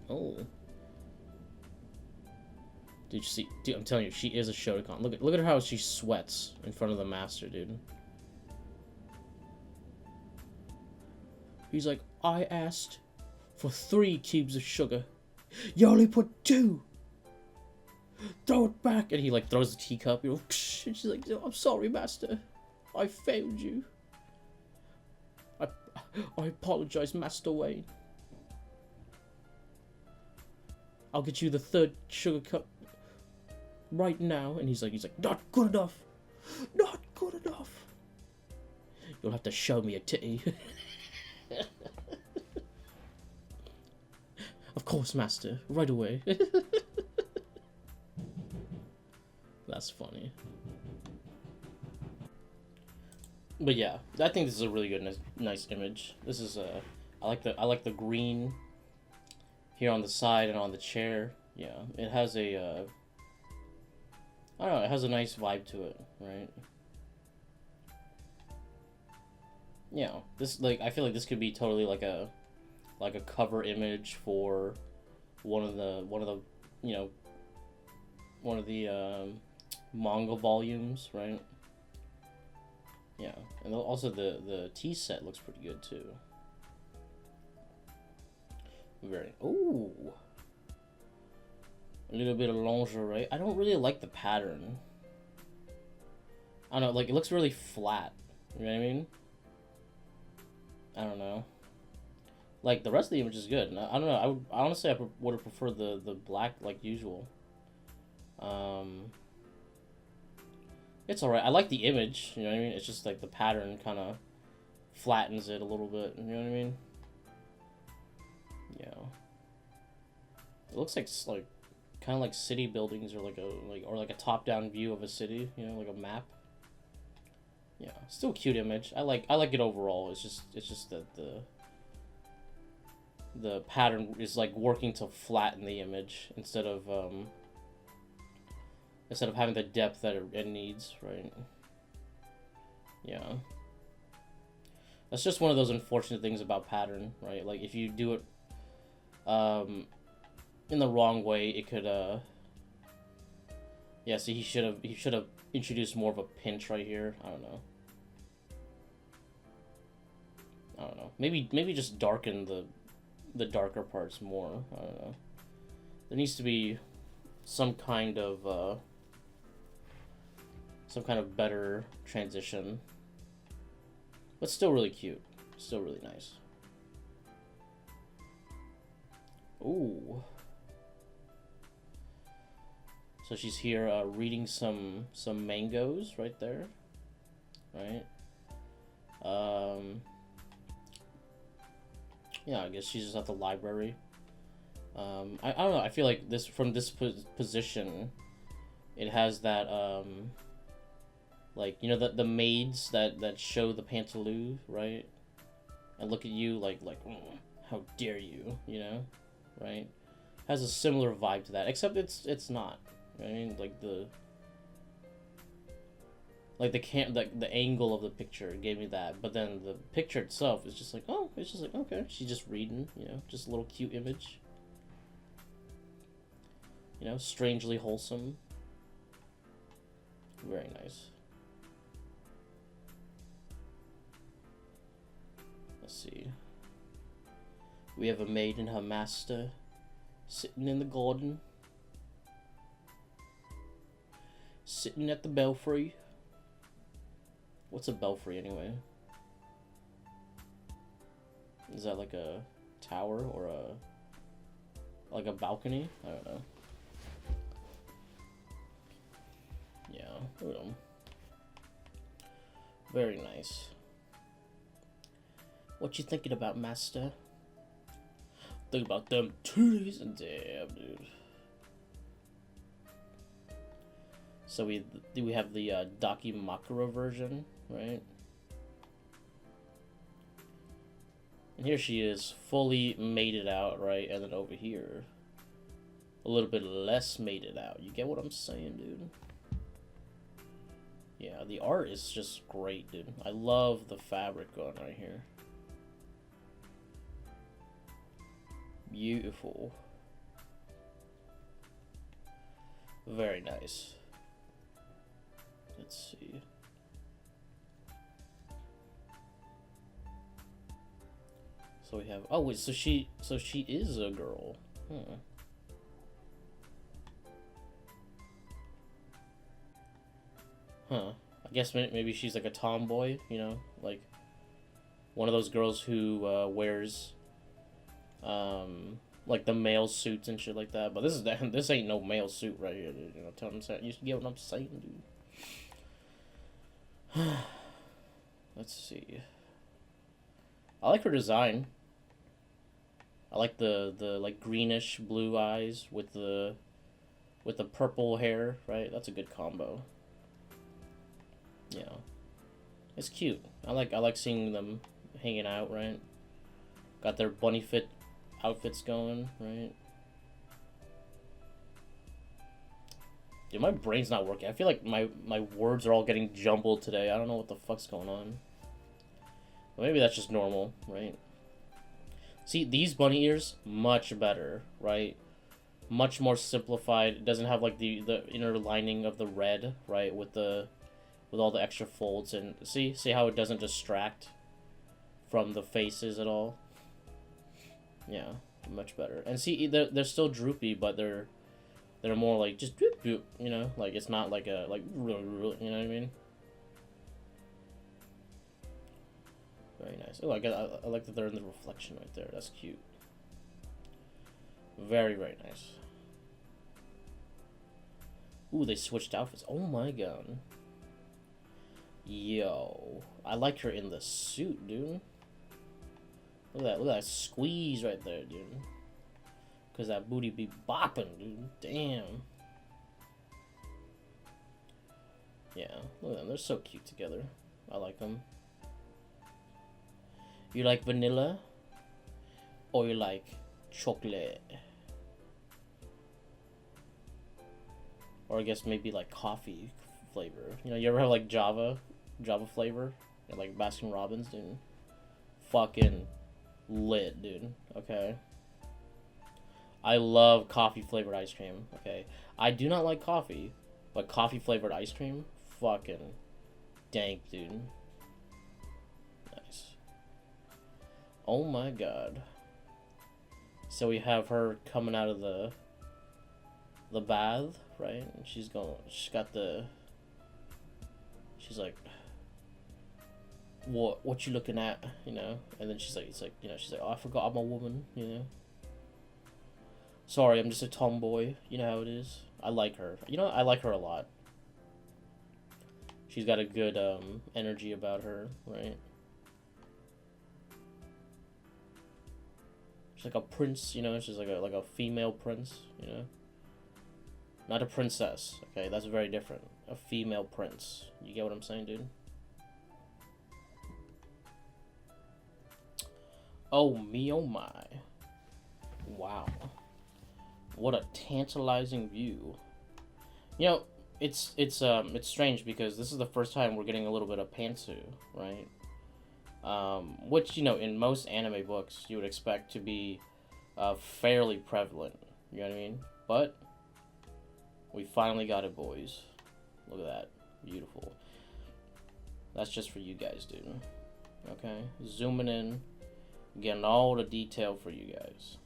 Oh. Did you see? Dude, I'm telling you, she is a Shotokan. Look at her how she sweats in front of the master, dude. He's like, I asked for 3 cubes of sugar. You only put 2. Throw it back. And he like throws the teacup. You know, and she's like, I'm sorry, master. I failed you. I apologize, Master Wayne. I'll get you the 3rd sugar cup right now. And he's like, not good enough. Not good enough. You'll have to show me a titty. Of course, Master. Right away. That's funny. But yeah, I think this is a really good, nice image. This is I like the green here on the side and on the chair. Yeah, it has a I don't know, it has a nice vibe to it, right? Yeah, this, like, I feel like this could be totally like a cover image for one of the you know, one of the manga volumes, right? Yeah, and also the tea set looks pretty good too. Very, ooh, a little bit of lingerie. I don't really like the pattern. I don't know, like, it looks really flat. You know what I mean? I don't know. Like, the rest of the image is good. I don't know. Honestly, I would have preferred the black like usual. It's alright. I like the image, you know what I mean? It's just like the pattern kind of flattens it a little bit, you know what I mean? Yeah. It looks like kind of like city buildings, or like a top-down view of a city, you know, like a map. Yeah, still a cute image. I like it overall. It's just that the pattern is like working to flatten the image instead of having the depth that it needs, right? Yeah. That's just one of those unfortunate things about pattern, right? Like, if you do it in the wrong way, it could yeah, see, he should have introduced more of a pinch right here. I don't know. Maybe just darken the darker parts more. I don't know. There needs to be some kind of better transition, but still really cute, still really nice. Ooh, so she's here reading some mangoes right there, right? Yeah, I guess she's just at the library. I don't know, I feel like this, from this position, it has that like, you know, the maids that show the pantaloo, right? And look at you like how dare you, you know, right? Has a similar vibe to that, except it's not. You know what I mean? Like the angle of the picture gave me that, but then the picture itself is just like, oh, it's just like, okay, she's just reading, you know, just a little cute image. You know, strangely wholesome. Very nice. Let's see. We have a maid and her master sitting in the garden. Sitting at the belfry. What's a belfry anyway? Is that like a tower or like a balcony? I don't know. Yeah, very nice. What you thinking about, master? Think about them titties. Damn, dude. So we have the Dakimakura version, right? And here she is, fully mated out, right? And then over here, a little bit less mated out. You get what I'm saying, dude? Yeah, the art is just great, dude. I love the fabric going right here. Beautiful. Very nice. Let's see. So we have, oh wait, so she is a girl. Huh. Huh. I guess maybe she's like a tomboy, you know, like One of those girls who wears like the male suits and shit like that. But this ain't no male suit right here, dude. You know, tell them you get what I'm saying, dude. Let's see. I like her design. I like the like greenish blue eyes with the purple hair, right? That's a good combo. Yeah. It's cute. I like seeing them hanging out, right? Got their bunny fit outfits going, right? Dude, my brain's not working. I feel like my words are all getting jumbled today. I don't know what the fuck's going on. But maybe that's just normal, right? See, these bunny ears, much better, right? Much more simplified. It doesn't have like the inner lining of the red, right? With all the extra folds, and see how it doesn't distract from the faces at all. Yeah, much better. And see, they're still droopy, but they're more like just droop droop. You know, like it's not like a like you know what I mean. Very nice. Oh, I like that they're in the reflection right there. That's cute. Very, very nice. Ooh, they switched outfits. Oh my god. Yo. I like her in the suit, dude. Look at that squeeze right there, dude. Because that booty be bopping, dude. Damn. Yeah, look at them. They're so cute together. I like them. You like vanilla? Or you like chocolate? Or I guess maybe like coffee flavor. You know, you ever have like Java flavor? Yeah, like Baskin Robbins, dude. Fucking lit, dude. Okay. I love coffee flavored ice cream. Okay. I do not like coffee, but coffee flavored ice cream, fucking dank, dude. Nice. Oh my god. So we have her coming out of the bath, right? And she's like, what you looking at, you know? And then she's like, oh, I forgot I'm a woman, you know? Sorry, I'm just a tomboy, you know how it is. I like her. You know, I like her a lot. She's got a good energy about her, right? She's like a prince, you know? She's like a female prince, you know? Not a princess, okay? That's very different. A female prince. You get what I'm saying, dude? Oh me, oh my. Wow. What a tantalizing view. You know, it's strange because this is the first time we're getting a little bit of pantsu, right? Which, you know, in most anime books you would expect to be fairly prevalent. You know what I mean? But we finally got it, boys. Look at that. Beautiful. That's just for you guys, dude. Okay? Zooming in. Getting all the detail for you guys.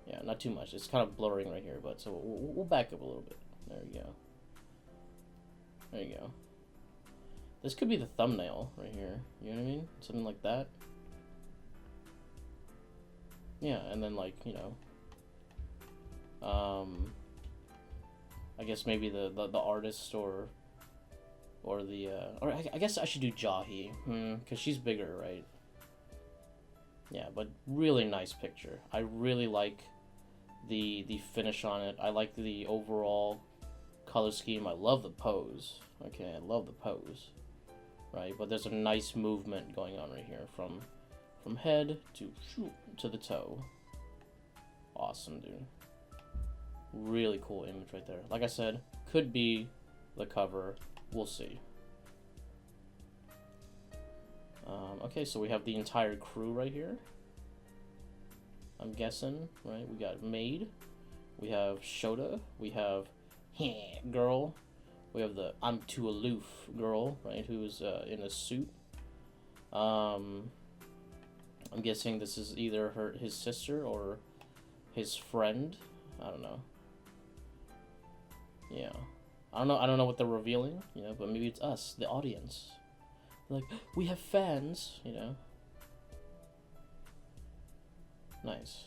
Yeah, not too much. It's kind of blurring right here, but so we'll back up a little bit. There you go. There you go. This could be the thumbnail right here. You know what I mean? Something like that. Yeah, and then like, you know, I guess maybe the artist or the or I guess I should do Jahi, because she's bigger, right? Yeah, but really nice picture. I really like the finish on it. I like the overall color scheme. I love the pose. Okay, I love the pose. Right, but there's a nice movement going on right here from head to the toe. Awesome, dude. Really cool image right there. Like I said, could be the cover. We'll see. Okay, so we have the entire crew right here. I'm guessing, right? We got Maid. We have Shota. We have girl. We have the I'm too aloof girl, right? Who's in a suit. I'm guessing this is either his sister or his friend. I don't know. Yeah. I don't know what they're revealing, you know, but maybe it's us, the audience. Like, we have fans, you know. Nice.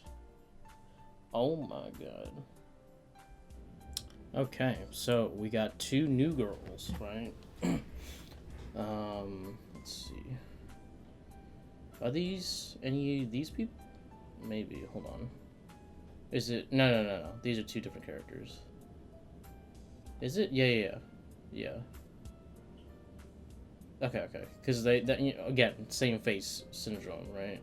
Oh my god. Okay, so we got 2 new girls, right? Let's see. Are these any of these people? Maybe. Hold on. Is it? No. These are 2 different characters. Is it? Yeah. Okay. Because that you know, again, same face syndrome, right?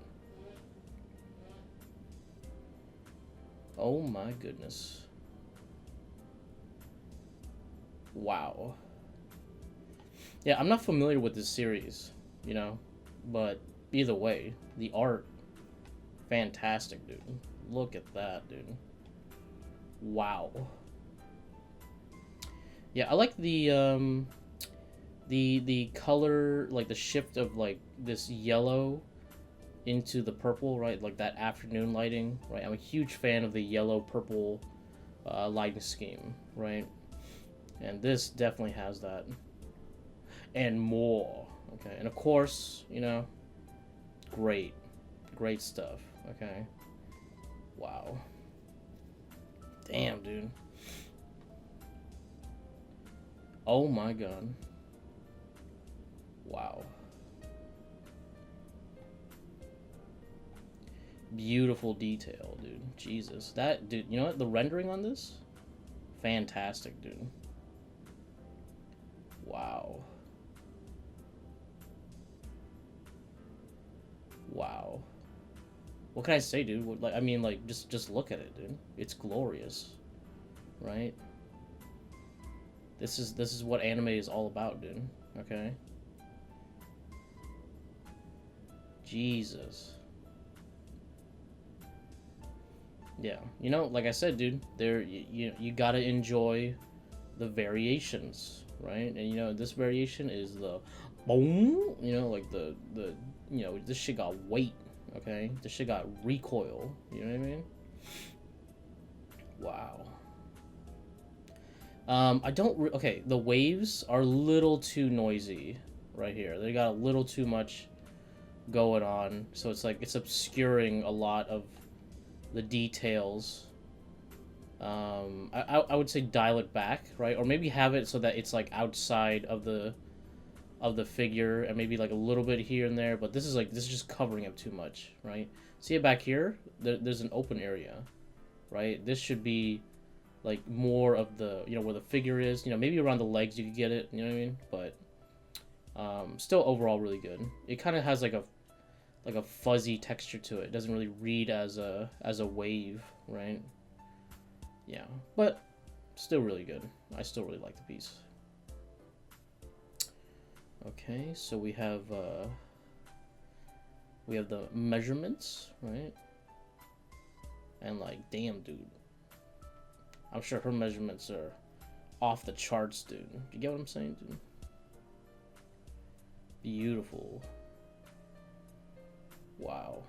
Oh my goodness. Wow. Yeah, I'm not familiar with this series, you know, but either way, the art, fantastic, dude. Look at that, dude. Wow. Yeah, I like the color, like the shift of like this yellow into the purple, right? Like that afternoon lighting, right? I'm a huge fan of the yellow purple lighting scheme, right? And this definitely has that and more. Okay, and of course, you know, great stuff. Okay, wow, damn, dude. Oh my god, wow. Beautiful detail, dude. Jesus, that dude. You know what? The rendering on this, fantastic, dude. Wow. Wow. What can I say, dude? Like, I mean, like, just look at it, dude. It's glorious, right? This is what anime is all about, dude. Okay. Jesus. Yeah, you know, like I said, dude, you gotta enjoy the variations, right? And you know, this variation is the boom, you know, like the you know, this shit got weight, okay? This shit got recoil, you know what I mean? Wow. I don't okay, the waves are a little too noisy right here. They got a little too much going on, so it's like it's obscuring a lot of the details. I would say dial it back, right? Or maybe have it so that it's like outside of the figure, and maybe like a little bit here and there, but this is just covering up too much, right? See it back here? There's an open area, right? This should be like more of the, you know, where the figure is, you know, maybe around the legs you could get it, you know what I mean? But still overall really good. It kind of has like a fuzzy texture to it. It doesn't really read as a wave, right? Yeah, but still really good. I still really like the piece. Okay, so we have the measurements, right? And like, damn, dude, I'm sure her measurements are off the charts, dude. You get what I'm saying, dude? Beautiful. Wow.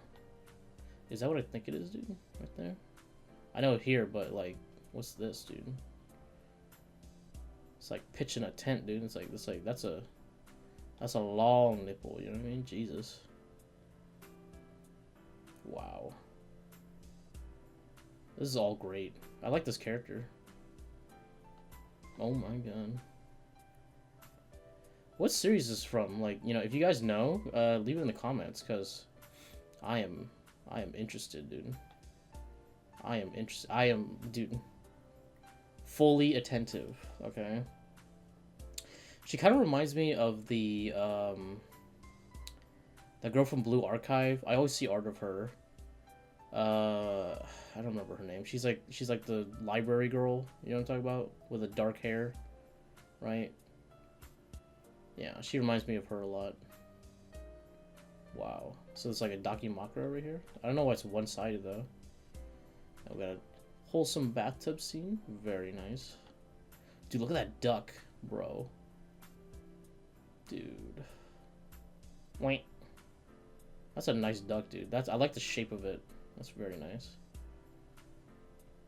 Is that what I think it is, dude? Right there? I know here, but like, what's this, dude? It's like pitching a tent, dude. It's like that's a long nipple, you know what I mean? Jesus. Wow. This is all great. I like this character. Oh my god. What series is this from? Like, you know, if you guys know, leave it in the comments, because I am interested, dude. I am, dude, fully attentive, okay? She kind of reminds me of the girl from Blue Archive. I always see art of her. I don't remember her name. She's like the library girl, you know what I'm talking about? With the dark hair, right? Yeah, she reminds me of her a lot. Wow. So it's like a Dakimakura over here? I don't know why it's one-sided, though. We got a wholesome bathtub scene. Very nice. Dude, look at that duck, bro. Dude. Wait. That's a nice duck, dude. I like the shape of it. That's very nice.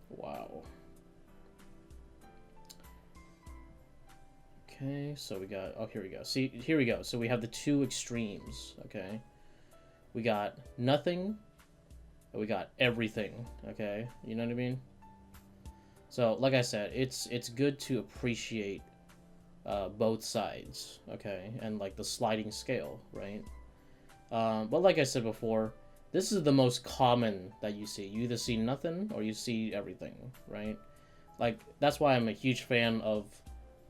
Wow. Okay, so we got, oh, here we go. See, here we go. So we have the two extremes, okay? We got nothing, and we got everything, okay? You know what I mean? So, like I said, it's good to appreciate both sides, okay? And, like, the sliding scale, right? But like I said before, this is the most common that you see. You either see nothing or you see everything, right? Like, that's why I'm a huge fan of,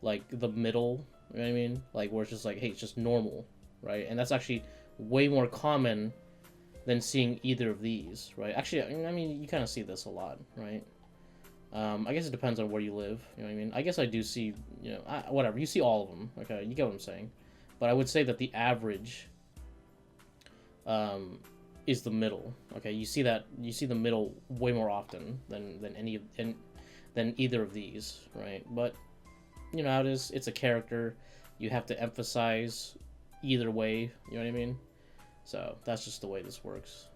like, the middle, you know what I mean? Like, where it's just like, hey, it's just normal, right? And that's actually way more common than seeing either of these, right? Actually, I mean, you kind of see this a lot, right? I guess it depends on where you live, you know what I mean? I guess I do see, you know, whatever, you see all of them, okay? You get what I'm saying. But I would say that the average is the middle, okay? You see the middle way more often than either of these, right? But you know how it is. It's a character. You have to emphasize either way. You know what I mean? So that's just the way this works.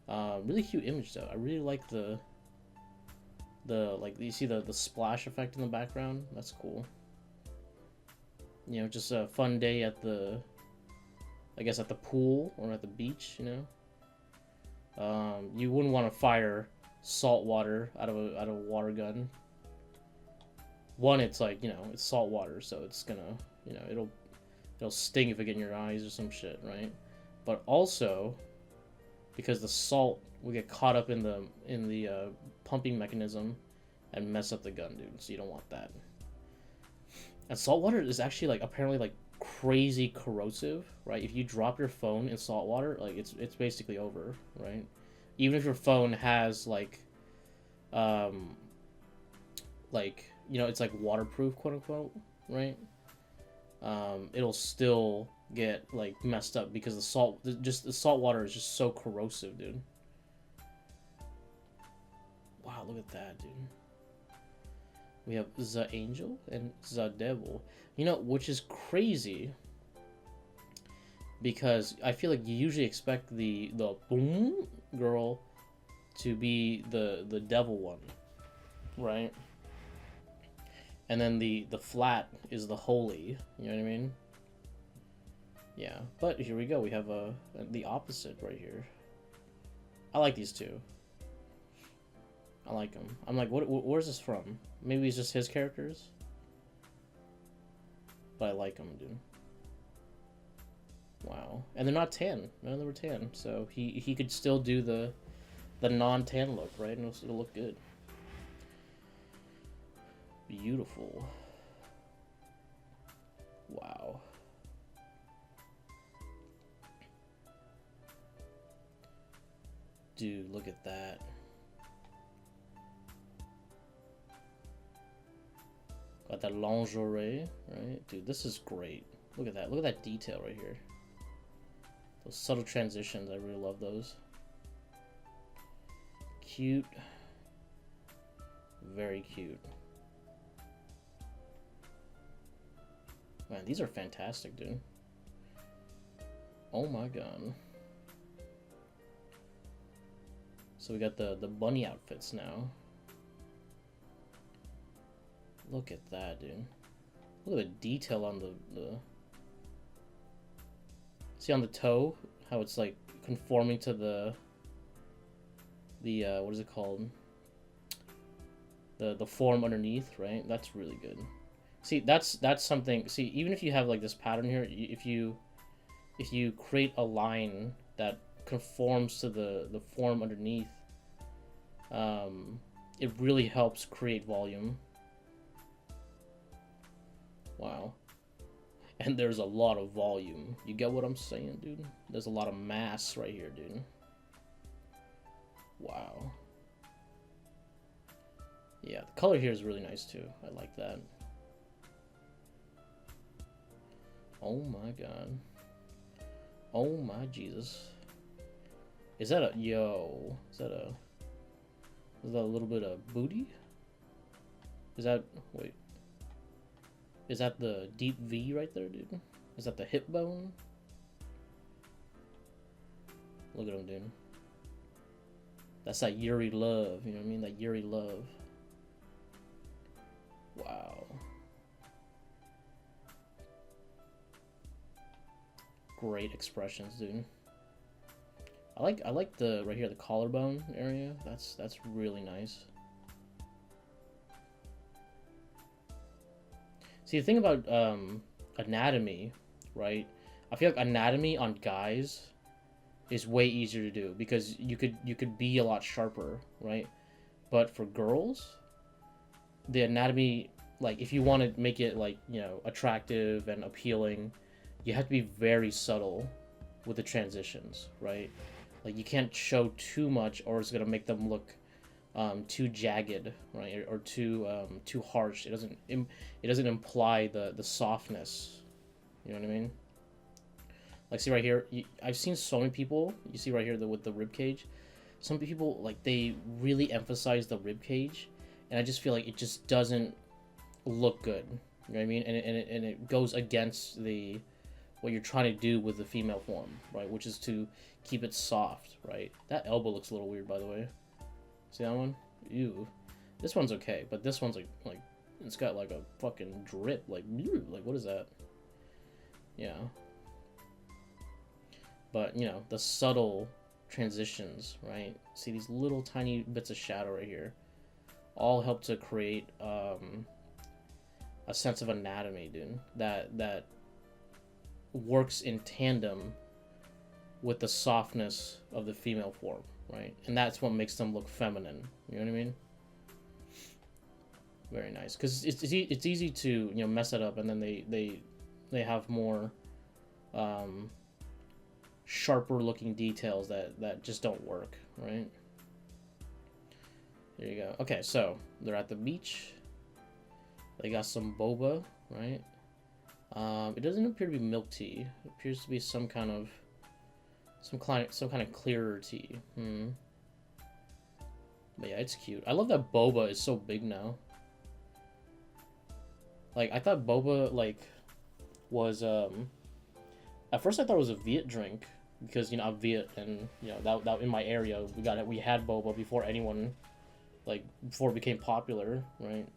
Really cute image though. I really like the like you see the splash effect in the background. That's cool. You know, just a fun day at the, I guess at the pool or at the beach. You know, you wouldn't want to fire salt water out of a water gun. One, it's like, you know, it's salt water, so it's gonna, you know, it'll sting if it get in your eyes or some shit, right? But also, because the salt will get caught up in the pumping mechanism and mess up the gun, dude. So you don't want that. And salt water is actually like apparently like crazy corrosive, right? If you drop your phone in salt water, like it's basically over, right? Even if your phone has like you know, it's like waterproof, quote unquote, right? It'll still get like messed up because the salt water is just so corrosive, dude. Wow, look at that, dude. We have the angel and the devil, you know, which is crazy because I feel like you usually expect the boom girl to be the devil one, right? And then the flat is the holy, you know what I mean? Yeah, but here we go. We have the opposite right here. I like these two. I like them. I'm like, where's this from? Maybe it's just his characters? But I like them, dude. Wow. And they're not tan. None of them were tan. So he could still do the non-tan look, right? And it'll look good. Beautiful. Wow. Dude, look at that. Got that lingerie, right? Dude, this is great. Look at that. Look at that detail right here. Those subtle transitions, I really love those. Cute. Very cute. Man, these are fantastic, dude. Oh my god. So we got the bunny outfits now. Look at that, dude. Look at the detail on the see on the toe how it's like conforming to the what is it called? The form underneath, right? That's really good. See, that's something. See, even if you have like this pattern here, if you create a line that conforms to the form underneath, it really helps create volume. Wow. And there's a lot of volume. You get what I'm saying, dude? There's a lot of mass right here, dude. Wow. Yeah, the color here is really nice too. I like that. Oh my god. Oh my Jesus. Is that a yo? Is that a little bit of booty? Is that wait? Is that the deep V right there, dude? Is that the hip bone? Look at him, dude. That's that Yuri love, you know what I mean? That Yuri love. Wow. great expressions, dude. I like the right here, the collarbone area. That's really nice. See, the thing about anatomy, right? I feel like anatomy on guys is way easier to do because you could be a lot sharper, right? But for girls, the anatomy, like if you want to make it like, you know, attractive and appealing, you have to be very subtle with the transitions, right? Like you can't show too much or it's gonna make them look too jagged, right? Or too harsh. It doesn't imply the softness. You know what I mean? Like see right here, I've seen so many people. You see right here with the rib cage. Some people like they really emphasize the rib cage, and I just feel like it just doesn't look good. You know what I mean? And it goes against what you're trying to do with the female form, right? Which is to keep it soft, right? That elbow looks a little weird, by the way. See that one? Ew. This one's okay, but this one's like it's got like a fucking drip. Like what is that? Yeah. But you know the subtle transitions, right? See these little tiny bits of shadow right here, all help to create a sense of anatomy, dude. That works in tandem with the softness of the female form, right? And that's what makes them look feminine. You know what I mean? Very nice, because it's easy to, you know, mess it up, and then they have more sharper looking details that just don't work, right? There you go. Okay, so they're at the beach. They got some boba, right? It doesn't appear to be milk tea. It appears to be some kind of clearer tea. But yeah, it's cute. I love that boba is so big now. Like I thought boba like was at first I thought it was a Viet drink because, you know, I'm Viet, and you know that in my area we had boba before anyone, like before it became popular, right?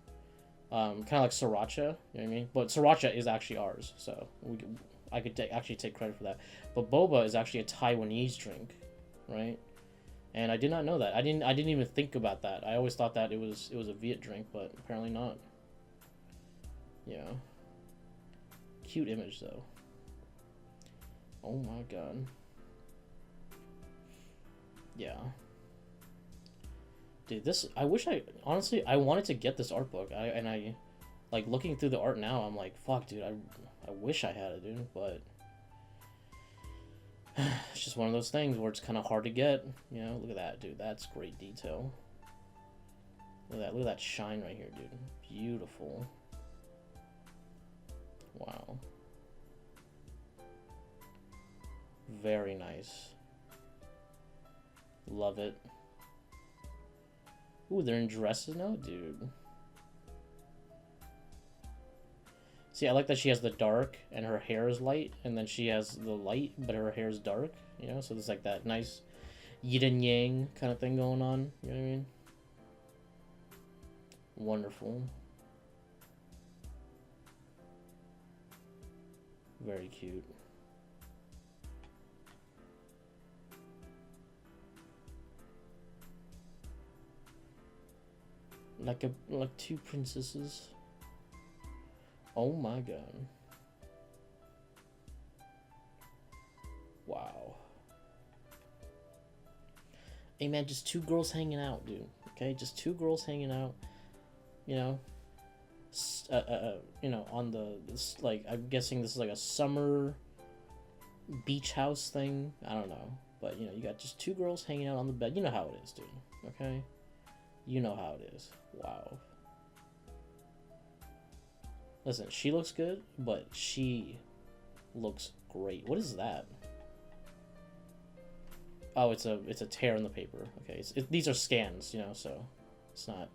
Kind of like sriracha, you know what I mean? But sriracha is actually ours, so I could actually take credit for that. But boba is actually a Taiwanese drink, right? And I did not know that. I didn't even think about that. I always thought that it was a Viet drink, but apparently not. Yeah. Cute image though. Oh my god. Yeah. Dude, this, I wish honestly, I wanted to get this art book. I like looking through the art now, I'm like, fuck, dude, I wish I had it, dude, but it's just one of those things where it's kind of hard to get, you know. Look at that, dude, that's great detail. Look at that shine right here, dude. Beautiful. Wow. Very nice. Love it. Ooh, they're in dresses now? Dude. See, I like that she has the dark and her hair is light, and then she has the light, but her hair is dark, you know? So there's like that nice yin and yang kind of thing going on, you know what I mean? Wonderful. Very cute. Like two princesses. Oh my god. Wow. Hey man, just two girls hanging out, dude. Okay, just two girls hanging out. You know, you know, on this, like, I'm guessing this is like a summer beach house thing. I don't know, but you know, you got just two girls hanging out on the bed. You know how it is, dude. Okay, you know how it is. Wow. Listen, she looks good, but she looks great. What is that? Oh, it's a tear in the paper. Okay, these are scans, you know, so it's not.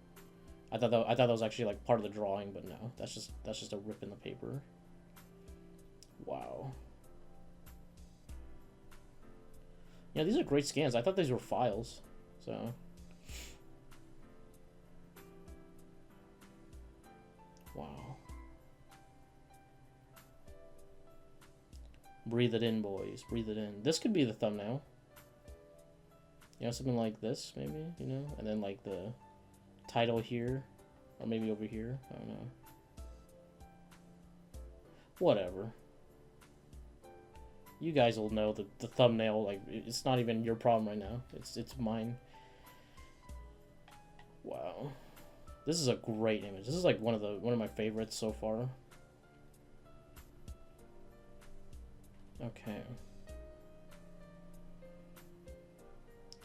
I thought that was actually like part of the drawing, but no, that's just a rip in the paper. Wow. Yeah, these are great scans. I thought these were files, so. Wow. Breathe it in, boys. Breathe it in. This could be the thumbnail. You know, something like this, maybe, you know? And then, like, the title here. Or maybe over here. I don't know. Whatever. You guys will know the thumbnail. Like, it's not even your problem right now. It's mine. Wow. This is a great image. This is, like, one of my favorites so far. Okay.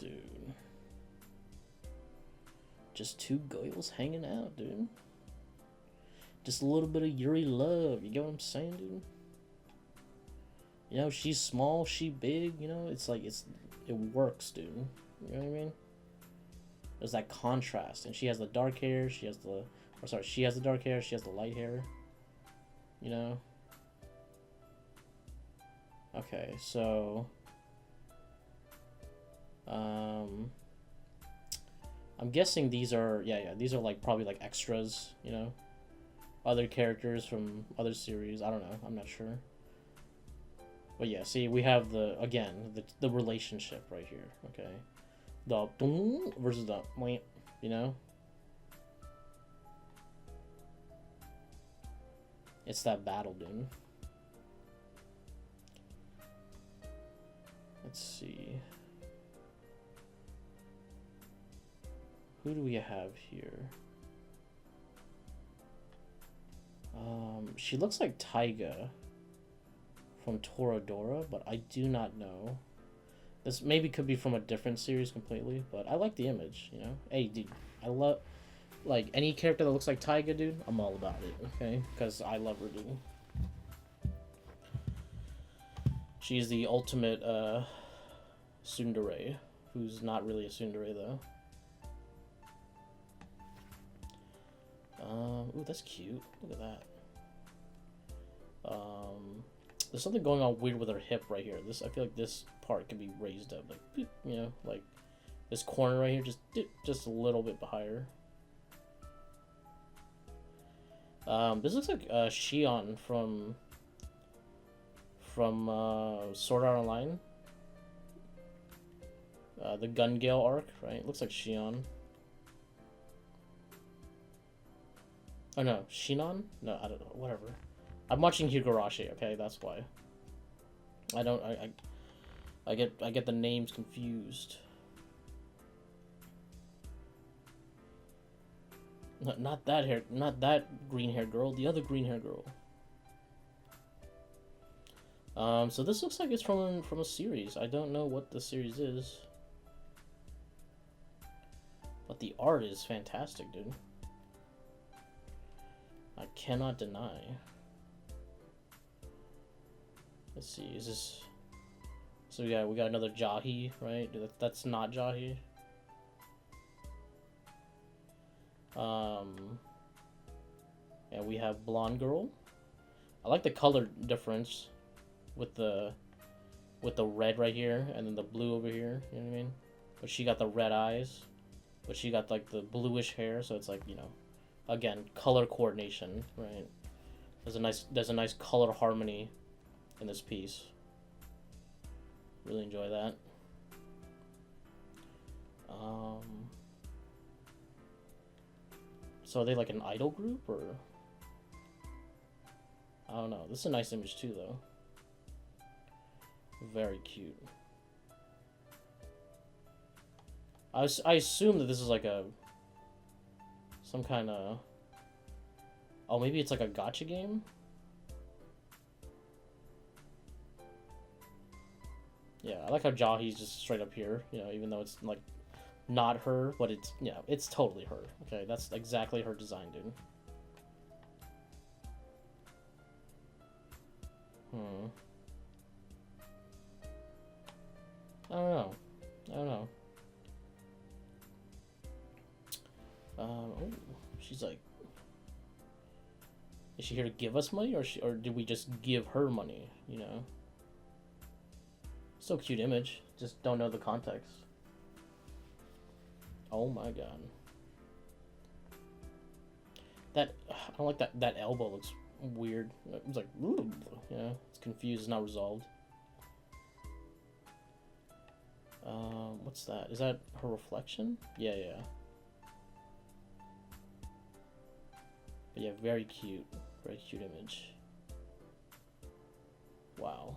Dude. Just two girls hanging out, dude. Just a little bit of Yuri love. You get what I'm saying, dude? You know, she's small, she big, you know? It's like, it works, dude. You know what I mean? There's that contrast. And she has the dark hair, she has the dark hair, she has the light hair. You know? Okay, so... I'm guessing these are, these are like probably like extras, you know? Other characters from other series, I don't know, I'm not sure. But yeah, see, we have the relationship right here, okay? The versus the, you know? It's that battle, dude. Let's see. Who do we have here? She looks like Taiga from Toradora, but I do not know. This maybe could be from a different series completely, but I like the image, you know? Hey, dude, I love, like, any character that looks like Taiga, dude, I'm all about it, okay? Because I love her, dude. She's the ultimate, tsundere, who's not really a tsundere, though. Ooh, that's cute. Look at that. There's something going on weird with her hip right here. I feel like this part can be raised up, like, you know, like this corner right here, just a little bit higher. This looks like Shion from Sword Art Online. The Gun Gale arc, right? Looks like Shion. Oh no, Shinon? No, I don't know. Whatever. I'm watching Higurashi, okay? That's why. I get the names confused. Not that green-haired girl. The other green-haired girl. So this looks like it's from a series. I don't know what the series is, but the art is fantastic, dude. I cannot deny. Let's see, is this... So we got another Jahi, right? That's not Jahi. Yeah, we have blonde girl. I like the color difference with the red right here and then the blue over here, you know what I mean? But she got the red eyes, but she got like the bluish hair, so it's like, you know, again, color coordination, right? There's a nice color harmony in this piece. Really enjoy that. So are they like an idol group, or I don't know. This is a nice image too, though. Very cute. I assume that this is like some kind of... Oh, maybe it's like a gacha game? Yeah, I like how Jahi's just straight up here, you know, even though it's like not her, but it's, yeah, it's totally her. Okay, that's exactly her design, dude. I don't know. Oh, she's like, is she here to give us money, or did we just give her money, you know? So cute image, just don't know the context. Oh my god. I don't like that elbow looks weird. It's like, ooh, you know, it's confused, it's not resolved. What's that? Is that her reflection? Yeah, yeah. But yeah, very cute. Very cute image. Wow.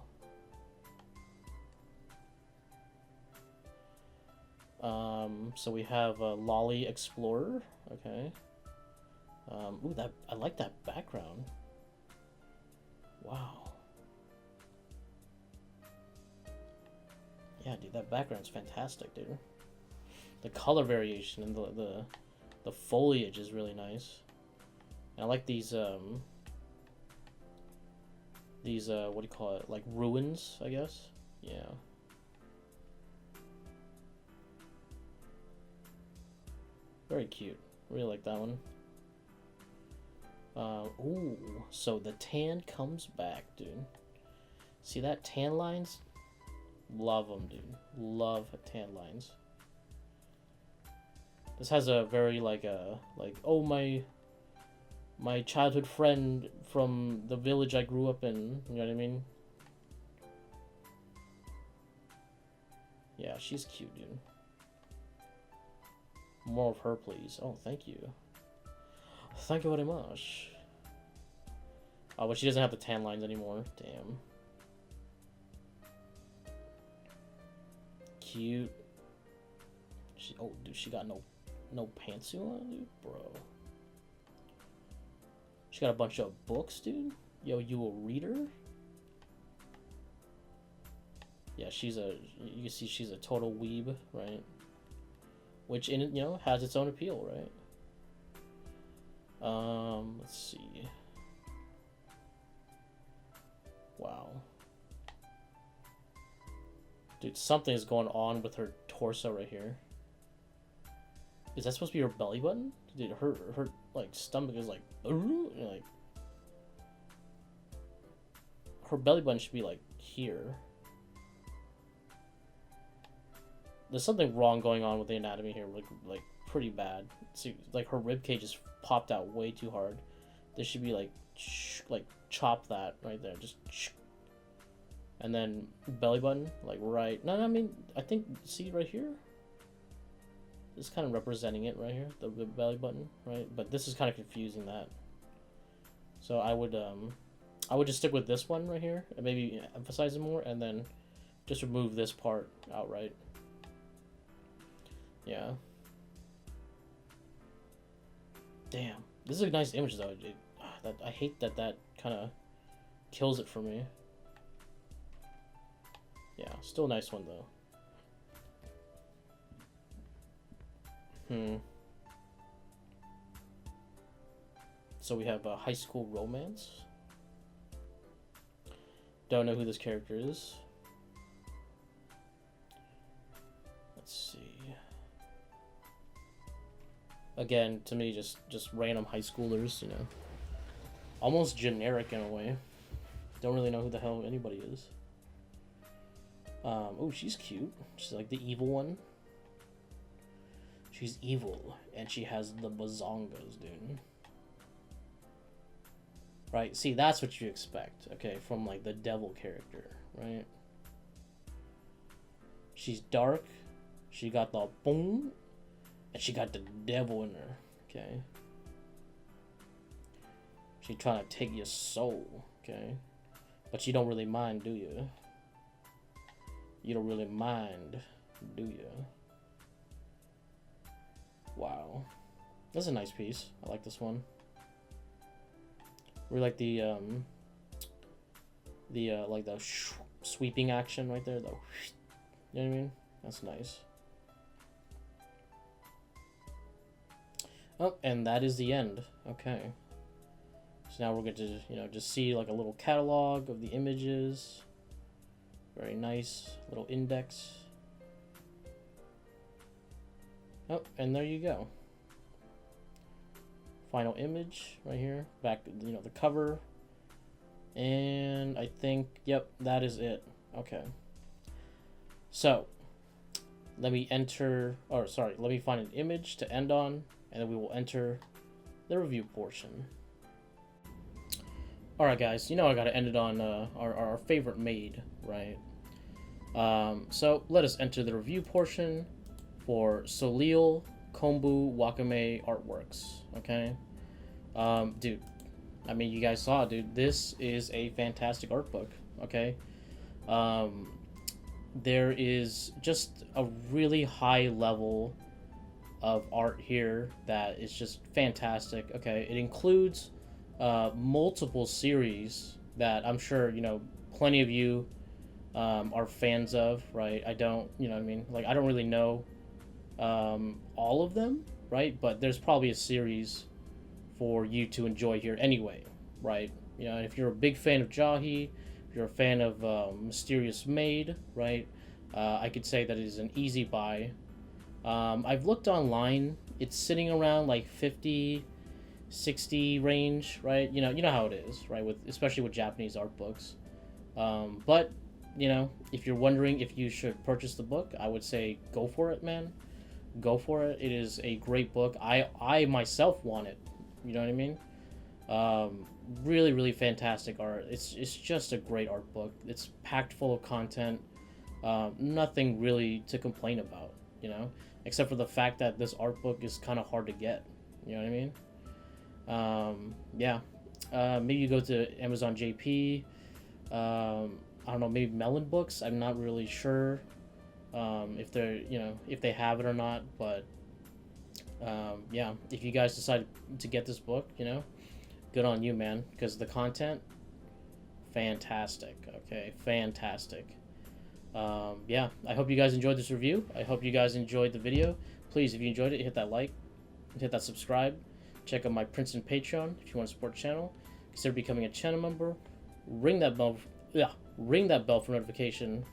So we have a Lolly Explorer. Okay. Ooh, I like that background. Wow. Yeah, dude, that background's fantastic, dude. The color variation and the foliage is really nice. And I like these what do you call it? Like ruins, I guess. Yeah. Very cute. Really like that one. Ooh, so the tan comes back, dude. See that tan lines? Love them, dude. Love tan lines. This has a very like oh my childhood friend from the village I grew up in. You know what I mean? Yeah, she's cute, dude. More of her, please. Oh, thank you. Thank you very much. Oh, but she doesn't have the tan lines anymore. Damn. Cute. Oh, dude, she got no pantsuit on, dude, bro. She got a bunch of books, dude. Yo, you a reader? Yeah, you can see she's a total weeb, right? Which, has its own appeal, right? Let's see. Wow. Dude, something is going on with her torso right here. Is that supposed to be her belly button? Dude, her like stomach is like her belly button should be like here. There's something wrong going on with the anatomy here, like pretty bad. See, like her rib cage is popped out way too hard. There should be like chop that right there, just and then belly button like right. No, I mean I think see right here. This is kind of representing it right here, the belly button, right? But this is kind of confusing that. So I would just stick with this one right here and maybe emphasize it more, and then just remove this part outright. Yeah. Damn, this is a nice image though. I hate that kind of kills it for me. Yeah, still a nice one though. So we have a high school romance. Don't know who this character is. Let's see. Again, to me, just random high schoolers, you know. Almost generic in a way. Don't really know who the hell anybody is. Oh, she's cute. She's like the evil one. She's evil, and she has the bazongas, dude. Right? See, that's what you expect, okay, from, like, the devil character, right? She's dark, she got the boom, and she got the devil in her, okay? She's trying to take your soul, okay? But you don't really mind, do you? You don't really mind, do you? Wow. This is a nice piece. I like this one. We like the like the sweeping action right there, though. You know what I mean? That's nice. Oh, and that is the end. Okay. So now we're going to, just see like a little catalog of the images. Very nice little index. Oh, and there you go. Final image right here. Back, the cover. And I think, yep, that is it. Okay. So, let me let me find an image to end on, and then we will enter the review portion. Alright guys, I gotta end it on our favorite Maid, right? So let us enter the review portion for Soleil Konbu Wakame artworks. Okay, dude. I mean, you guys saw, dude. This is a fantastic art book. Okay, um, there is just a really high level of art here that is just fantastic. Okay, it includes multiple series that I'm sure plenty of you are fans of, right? I don't, what I mean, like I don't really know all of them, right? But there's probably a series for you to enjoy here anyway, right? If you're a big fan of Jahi, if you're a fan of Mysterious Maid, right? I could say that it is an easy buy. I've looked online. It's sitting around like 50, 60 range, right? You know how it is, right? With especially with Japanese art books. But if you're wondering if you should purchase the book, I would say go for it, man. Go for it. It is a great book. I myself want it. You know what I mean? Really, really fantastic art. It's just a great art book. It's packed full of content. Nothing really to complain about, except for the fact that this art book is kind of hard to get. You know what I mean? Yeah. Maybe you go to Amazon JP. I don't know, maybe Melon Books. I'm not really sure if they're, if they have it or not. But yeah, if you guys decide to get this book, good on you, man. Because the content, fantastic. Okay, fantastic. Yeah, I hope you guys enjoyed this review. I hope you guys enjoyed the video. Please, if you enjoyed it, hit that like, hit that subscribe. Check out my Princeton Patreon if you want to support the channel. Consider becoming a channel member. Ring that bell. Yeah, ring that bell for notification.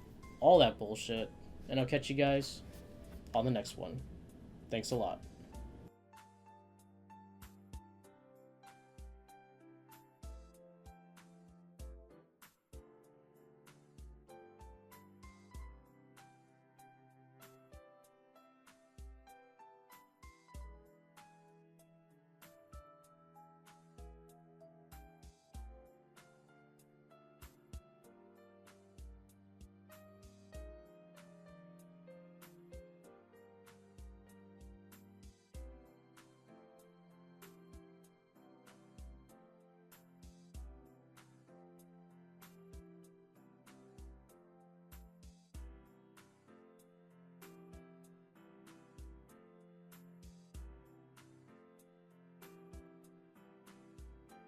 All that bullshit. And I'll catch you guys on the next one. Thanks a lot.